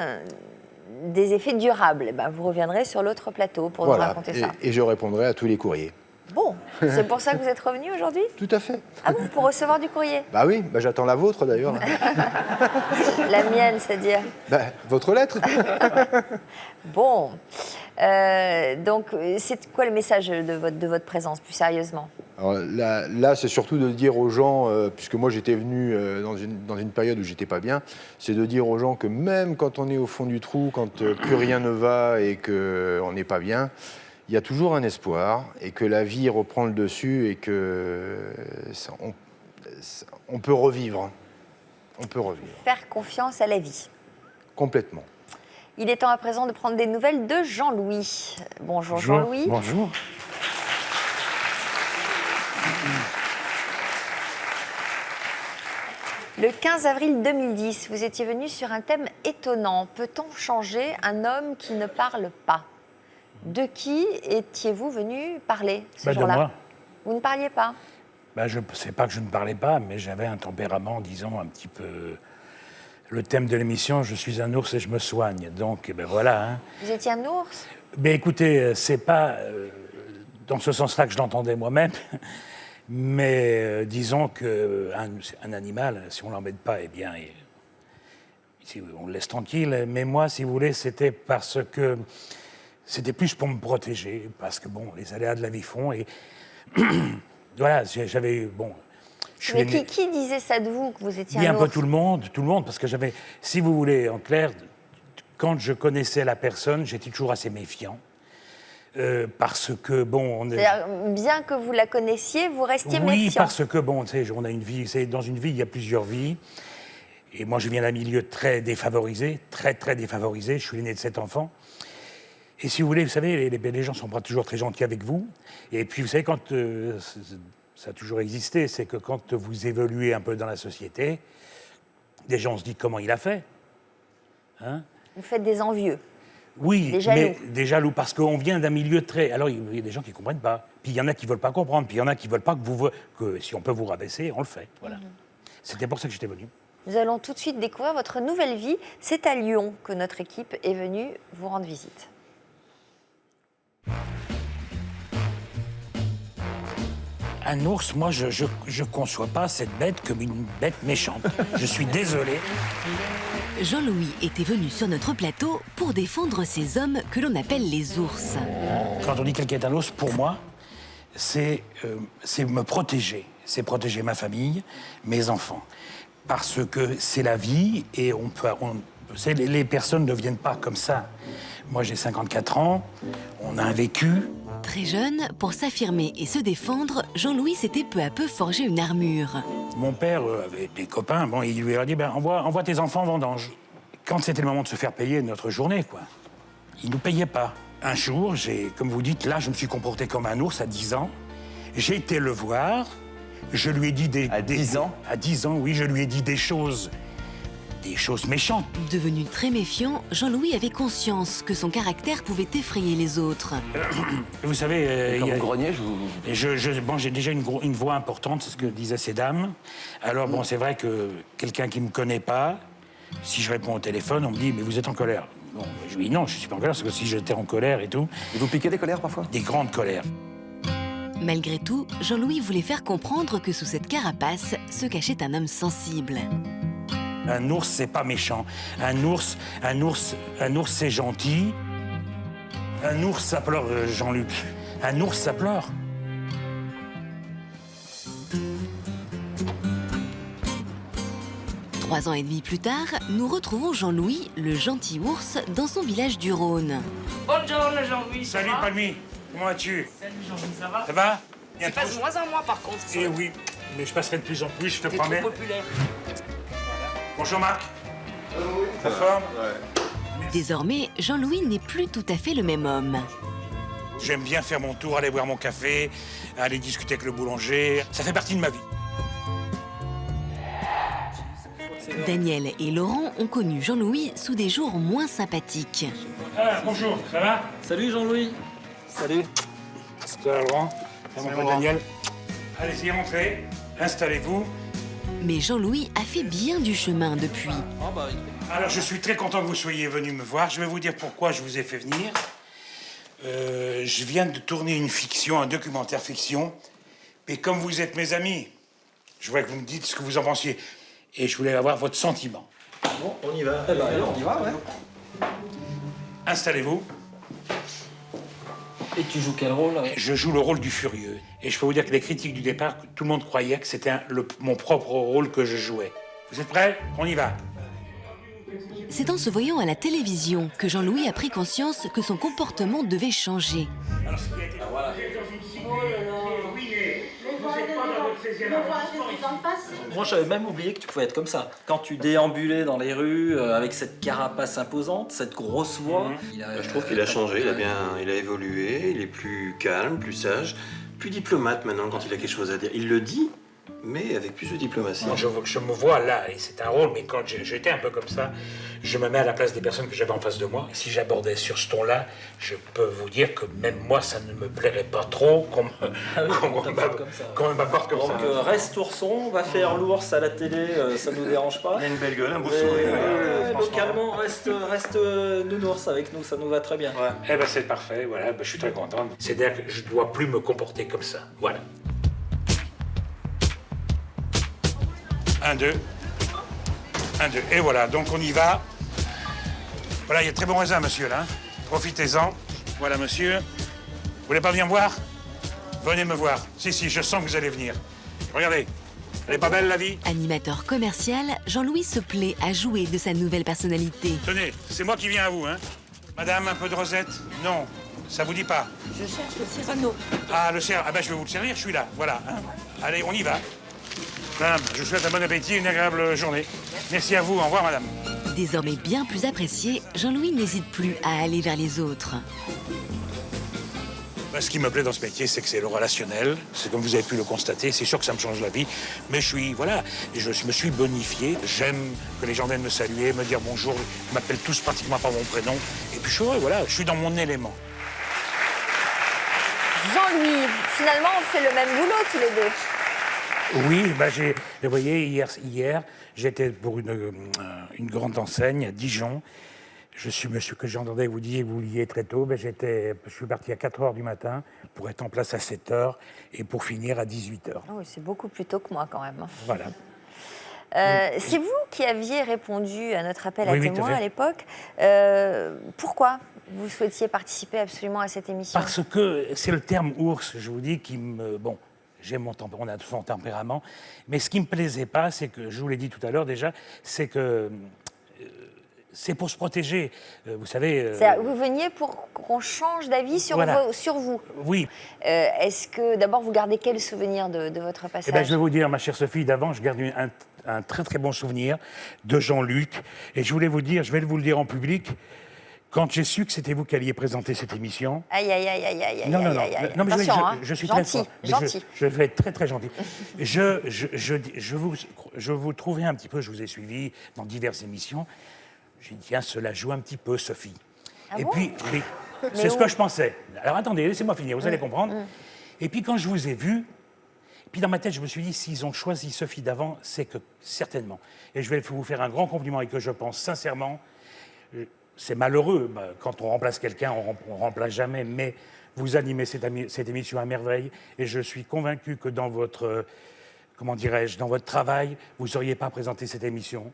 des effets durables? Vous reviendrez sur l'autre plateau pour nous raconter ça. Et je répondrai à tous les courriers. Bon, c'est pour ça que vous êtes revenu aujourd'hui? Tout à fait. Ah bon, pour recevoir du courrier? Oui, j'attends la vôtre d'ailleurs. La mienne, c'est-à-dire? Votre lettre. Bon. Donc, c'est quoi le message de votre présence, plus sérieusement? Alors là, c'est surtout de dire aux gens, puisque moi j'étais venu dans une période où j'étais pas bien, c'est de dire aux gens que même quand on est au fond du trou, quand plus rien ne va et qu'on n'est pas bien, il y a toujours un espoir et que la vie reprend le dessus et que on peut revivre. On peut revivre. Faire confiance à la vie. Complètement. Il est temps à présent de prendre des nouvelles de Jean-Louis. Bonjour Jean-Louis. Bonjour. Le 15 avril 2010, vous étiez venu sur un thème étonnant. Peut-on changer un homme qui ne parle pas? De qui étiez-vous venu parler ce jour-là? De moi. Vous ne parliez pas? Je ne sais pas que je ne parlais pas, mais j'avais un tempérament, disons, un petit peu... Le thème de l'émission, je suis un ours et je me soigne. Donc, voilà. Hein. Vous étiez un ours? Écoutez, c'est pas dans ce sens-là que je l'entendais moi-même. Mais disons qu'un animal, si on ne l'embête pas, on le laisse tranquille. Mais moi, si vous voulez, c'était parce que... C'était plus pour me protéger, parce que, les aléas de la vie font. Et voilà, j'avais... Mais qui disait ça de vous, que vous étiez un ours? Un peu tout le monde, parce que j'avais... Si vous voulez, en clair, quand je connaissais la personne, j'étais toujours assez méfiant. Parce que, C'est-à-dire, bien que vous la connaissiez, vous restiez méfiant? Oui, parce que, on a une vie... Dans une vie, il y a plusieurs vies. Et moi, je viens d'un milieu très défavorisé, très, très défavorisé. Je suis l'aîné de 7 enfants. Et si vous voulez, vous savez, les gens ne sont pas toujours très gentils avec vous. Et puis, vous savez, quand ça a toujours existé, c'est que quand vous évoluez un peu dans la société, des gens se disent comment il a fait. Hein? Vous faites des envieux. Oui, des jaloux. Mais des jaloux, parce qu'on vient d'un milieu très... Alors, il y a des gens qui ne comprennent pas. Puis il y en a qui ne veulent pas comprendre. Puis il y en a qui ne veulent pas que si on peut vous rabaisser, on le fait. Voilà. C'était pour ça que j'étais venu. Nous allons tout de suite découvrir votre nouvelle vie. C'est à Lyon que notre équipe est venue vous rendre visite. Un ours, moi, je ne conçois pas cette bête comme une bête méchante. Je suis désolé. Jean-Louis était venu sur notre plateau pour défendre ces hommes que l'on appelle les ours. Quand on dit quelqu'un est un ours, pour moi, c'est me protéger. C'est protéger ma famille, mes enfants. Parce que c'est la vie et les personnes ne viennent pas comme ça. Moi, j'ai 54 ans, on a un vécu. Très jeune, pour s'affirmer et se défendre, Jean-Louis s'était peu à peu forgé une armure. Mon père avait des copains, il lui a dit envoie tes enfants en vendange. Quand c'était le moment de se faire payer notre journée, il ne nous payait pas. Un jour, comme vous dites, là, je me suis comporté comme un ours à 10 ans. J'ai été le voir, je lui ai dit À 10 ans? À 10 ans, oui, je lui ai dit des choses méchantes. Devenu très méfiant, Jean-Louis avait conscience que son caractère pouvait effrayer les autres. Vous savez... Quand vous grognez, j'ai déjà une voix importante, c'est ce que disaient ces dames. Alors, c'est vrai que quelqu'un qui ne me connaît pas, si je réponds au téléphone, on me dit « mais vous êtes en colère ». Bon, je lui dis « non, je ne suis pas en colère, parce que si j'étais en colère et tout... » Et vous piquez des colères, parfois? Des grandes colères. Malgré tout, Jean-Louis voulait faire comprendre que sous cette carapace se cachait un homme sensible. Un ours, c'est pas méchant. Un ours, c'est gentil. Un ours, ça pleure, Jean-Luc. Un ours, ça pleure. Trois ans et demi plus tard, nous retrouvons Jean-Louis, le gentil ours, dans son village du Rhône. Bonjour Jean-Louis. Salut Palmy, comment vas-tu? Salut Jean-Louis, ça va? Ça va? Tu passes moins en moins par contre. Eh oui, mais je passerai de plus en plus, je te T'es promets. trop populaire. Bonjour Marc. Ça forme? Désormais, Jean-Louis n'est plus tout à fait le même homme. J'aime bien faire mon tour, aller boire mon café, aller discuter avec le boulanger. Ça fait partie de ma vie. Daniel et Laurent ont connu Jean-Louis sous des jours moins sympathiques. Ah, bonjour, ça va? Salut Jean-Louis. Salut. Ça va Laurent? Ça va mon pote Daniel? Allez-y, rentrez, installez-vous. Mais Jean-Louis a fait bien du chemin depuis. Alors, je suis très content que vous soyez venu me voir. Je vais vous dire pourquoi je vous ai fait venir. Je viens de tourner une fiction, un documentaire fiction. Et comme vous êtes mes amis, je voudrais que vous me dites ce que vous en pensiez. Et je voulais avoir votre sentiment. Bon, on y va. Eh ben, alors, on y va, ouais. Installez-vous. Et tu joues quel rôle? Je joue le rôle du furieux. Et je peux vous dire que les critiques du départ, tout le monde croyait que c'était mon propre rôle que je jouais. Vous êtes prêts? On y va. C'est en se voyant à la télévision que Jean-Louis a pris conscience que son comportement devait changer. Moi, j'avais même oublié que tu pouvais être comme ça. Quand tu déambulais dans les rues avec cette carapace imposante, cette grosse voix. Je trouve qu'il a changé, il a évolué, il est plus calme, plus sage, plus diplomate maintenant quand il a quelque chose à dire. Il le dit, mais avec plus de diplomatie. Non, je me vois là, et c'est un rôle, mais quand j'étais un peu comme ça, je me mets à la place des personnes que j'avais en face de moi. Et si j'abordais sur ce ton-là, je peux vous dire que même moi, ça ne me plairait pas trop qu'on m'aborde comme ça. Donc reste ourson, va faire l'ours à la télé, ça nous dérange pas. Il a une belle gueule, un beau sourire. Localement, reste nounours avec nous, ça nous va très bien. Ouais. Eh ben c'est parfait, voilà, je suis très content. C'est-à-dire que je ne dois plus me comporter comme ça, voilà. 1, 2. 1, 2. Et voilà, donc on y va. Voilà, il y a de très bons raisins, monsieur, là. Profitez-en. Voilà, monsieur. Vous voulez pas venir me voir? Venez me voir. Si, je sens que vous allez venir. Regardez. Elle est pas belle, la vie? Animateur commercial, Jean-Louis se plaît à jouer de sa nouvelle personnalité. Tenez, c'est moi qui viens à vous, hein. Madame, un peu de rosette? Non, ça vous dit pas? Je cherche le Cyrano. Ah, le Cyrano. Ah ben, je vais vous le servir, je suis là. Voilà. Hein. Allez, on y va. Madame, je vous souhaite un bon appétit et une agréable journée. Merci à vous. Au revoir, madame. Désormais bien plus apprécié, Jean-Louis n'hésite plus à aller vers les autres. Ce qui me plaît dans ce métier, c'est que c'est le relationnel. C'est comme vous avez pu le constater. C'est sûr que ça me change la vie. Mais je me suis bonifié. J'aime que les gens viennent me saluer, me dire bonjour. Ils m'appellent tous pratiquement par mon prénom. Et puis je suis heureux, voilà. Je suis dans mon élément. Jean-Louis, finalement, on fait le même boulot tous les deux. Oui, vous voyez, hier j'étais pour une grande enseigne à Dijon. Je suis monsieur que j'entendais vous dire que vous vouliez très tôt. Je suis parti à 4h du matin pour être en place à 7h et pour finir à 18h. Oh, oui, c'est beaucoup plus tôt que moi quand même. Voilà. C'est vous qui aviez répondu à notre appel à Oui, témoins à l'époque. Pourquoi vous souhaitiez participer absolument à cette émission? Parce que c'est le terme ours, je vous dis, qui me... Bon, j'aime on a son tempérament, mais ce qui ne me plaisait pas, c'est que, je vous l'ai dit tout à l'heure déjà, c'est que c'est pour se protéger, vous savez... Vous veniez pour qu'on change d'avis sur, voilà. sur vous. Oui. Est-ce que, d'abord, vous gardez quel souvenir de votre passage? Eh bien, je vais vous dire, ma chère Sophie, d'avant, je garde un très très bon souvenir de Jean-Luc. Et je voulais vous dire, je vais vous le dire en public, quand j'ai su que c'était vous qui alliez présenter cette émission... Aïe, aïe, aïe, aïe, aïe, non, mais attention, je suis gentil, très fort. Gentil. Je vais être très, très gentil. Je vous trouvais un petit peu, je vous ai suivi dans diverses émissions. J'ai dit, tiens, cela joue un petit peu, Sophie. Ah et bon? puis, c'est ce que je pensais. Alors attendez, laissez-moi finir, vous allez comprendre. Et puis quand je vous ai vu, puis dans ma tête, je me suis dit, s'ils ont choisi Sophie d'avant, c'est que certainement. Et je vais vous faire un grand compliment et que je pense sincèrement... c'est malheureux. Quand on remplace quelqu'un, on ne remplace jamais. Mais vous animez cette émission à merveille. Et je suis convaincu que dans votre, dans votre travail, vous ne seriez pas présenté cette émission.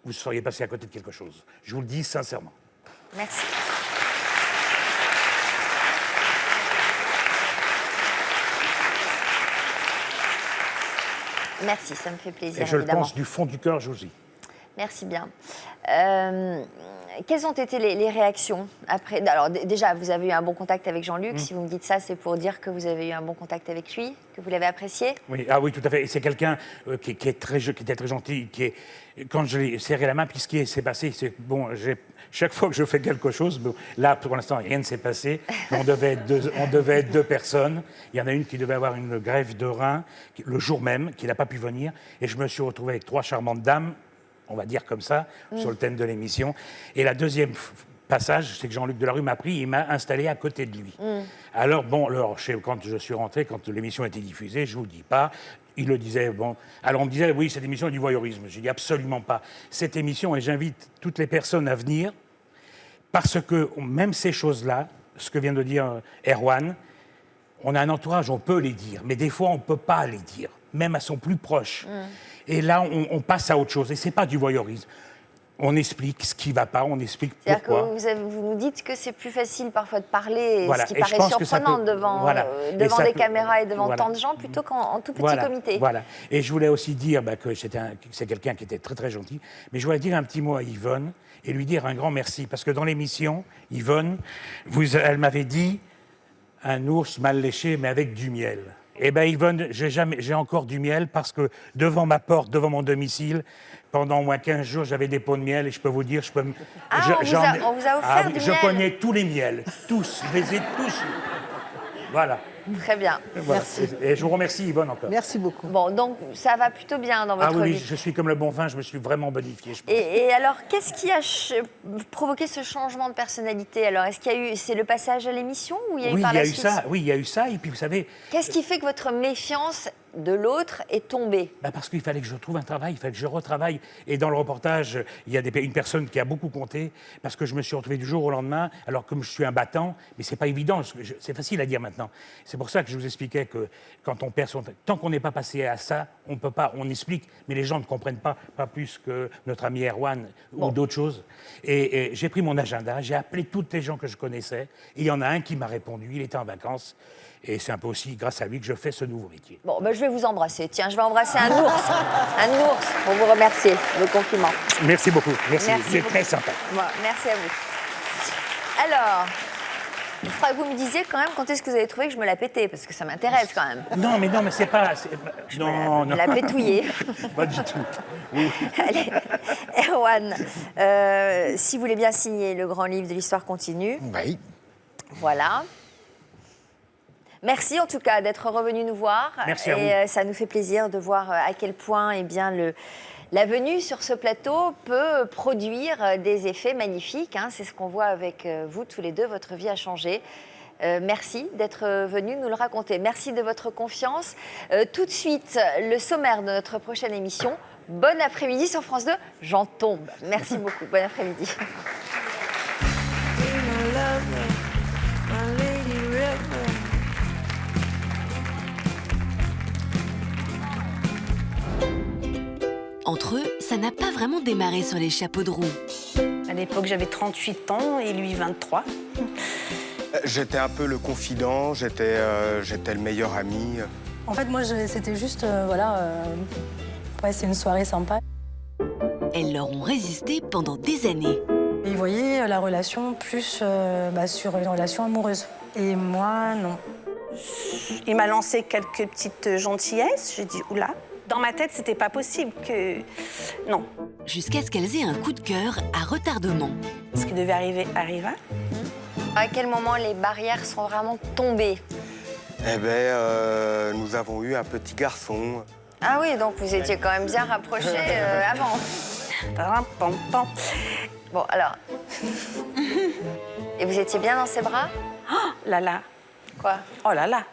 Vous seriez passé à côté de quelque chose. Je vous le dis sincèrement. Merci. Merci, ça me fait plaisir. Et je évidemment. le pense du fond du cœur, je vous dis. Merci bien. Quelles ont été les réactions après? Alors déjà, vous avez eu un bon contact avec Jean-Luc. Si vous me dites ça, c'est pour dire que vous avez eu un bon contact avec lui, que vous l'avez apprécié. Oui, oui, tout à fait. Et c'est quelqu'un qui était très gentil. Quand je lui ai serré la main, puis ce qui s'est passé, c'est bon. Chaque fois que je fais quelque chose, bon, là pour l'instant rien ne s'est passé. On devait être deux personnes. Il y en a une qui devait avoir une greffe de rein le jour même, qui n'a pas pu venir. Et je me suis retrouvé avec 3 charmantes dames, on va dire comme ça, sur le thème de l'émission. Et la deuxième passage, c'est que Jean-Luc Delarue m'a pris, il m'a installé à côté de lui. Alors, quand je suis rentré, quand l'émission a été diffusée, je ne vous le dis pas, il le disait, alors on me disait, oui, cette émission est du voyeurisme. Je dis absolument pas. Cette émission, et j'invite toutes les personnes à venir, parce que même ces choses-là, ce que vient de dire Erwan, on a un entourage, on peut les dire, mais des fois, on ne peut pas les dire, même à son plus proche. Et là, on passe à autre chose. Et ce n'est pas du voyeurisme. On explique ce qui ne va pas, on explique pourquoi. C'est-à-dire que vous nous dites que c'est plus facile parfois de parler, Voilà. ce qui Et paraît surprenant devant des caméras et devant tant de gens, plutôt qu'en tout petit comité. Voilà. Et je voulais aussi dire que c'est quelqu'un qui était très très gentil, mais je voulais dire un petit mot à Yvonne et lui dire un grand merci. Parce que dans l'émission, Yvonne, elle m'avait dit un ours mal léché, mais avec du miel. Eh bien, Yvonne, j'ai encore du miel parce que devant ma porte, devant mon domicile, pendant au moins 15 jours, j'avais des pots de miel et je peux vous dire, on vous a offert du miel. Je connais tous les miels, tous, je les ai tous. Voilà. Très bien. Voilà. Merci. Et je vous remercie, Yvonne, encore. Merci beaucoup. Bon, donc ça va plutôt bien dans votre vie. Oui, je suis comme le bon vin, je me suis vraiment bonifié, je pense. Et alors, qu'est-ce qui a provoqué ce changement de personnalité? Alors, est-ce qu'il y a eu, c'est le passage à l'émission ou il y a eu par la suite? Oui, il y a eu ça, et puis vous savez... Qu'est-ce qui fait que votre méfiance de l'autre est tombée? Parce qu'il fallait que je trouve un travail, il fallait que je retravaille. Et dans le reportage, il y a une personne qui a beaucoup compté, parce que je me suis retrouvé du jour au lendemain, alors comme je suis un battant, mais c'est pas évident, c'est facile à dire maintenant. C'est pour ça que je vous expliquais que quand on perd son... Tant qu'on n'est pas passé à ça, on peut pas, on explique, mais les gens ne comprennent pas plus que notre ami Erwan ou d'autres choses. Et j'ai pris mon agenda, j'ai appelé toutes les gens que je connaissais, et il y en a un qui m'a répondu, il était en vacances, et c'est un peu aussi grâce à lui que je fais ce nouveau métier. Bon, je vais vous embrasser. Tiens, je vais embrasser un ours. Un ours pour vous remercier. Le compliment. Merci beaucoup. Merci. C'est très sympa. Bon, merci à vous. Alors, il faudra que vous me disiez quand même quand est-ce que vous avez trouvé que je me la pétais, parce que ça m'intéresse quand même. Non, mais c'est pas... Non. La pétouiller. Pas du tout. Oui. Allez, Erwan, si vous voulez bien signer le grand livre de l'histoire continue. Oui. Voilà. Merci en tout cas d'être revenu nous voir. Merci à vous. Ça nous fait plaisir de voir à quel point la venue sur ce plateau peut produire des effets magnifiques. C'est ce qu'on voit avec vous tous les deux. Votre vie a changé. Merci d'être venu nous le raconter. Merci de votre confiance. Tout de suite, le sommaire de notre prochaine émission. Bon après-midi sur France 2. J'en tombe. Merci beaucoup. Bon après-midi. Entre eux, ça n'a pas vraiment démarré sur les chapeaux de roue. À l'époque, j'avais 38 ans et lui 23. J'étais un peu le confident, j'étais le meilleur ami. En fait, moi, c'était juste, c'est une soirée sympa. Elles leur ont résisté pendant des années. Ils voyaient la relation plus sur une relation amoureuse. Et moi, non. Il m'a lancé quelques petites gentillesses. J'ai dit, oula. Dans ma tête, c'était pas possible que... Non. Jusqu'à ce qu'elles aient un coup de cœur à retardement. Ce qui devait arriver arriva. À quel moment les barrières sont vraiment tombées? Eh bien, nous avons eu un petit garçon. Ah oui, donc vous étiez quand même bien rapprochés avant. Bon, alors... Et vous étiez bien dans ses bras? Oh là là. Quoi? Oh là là.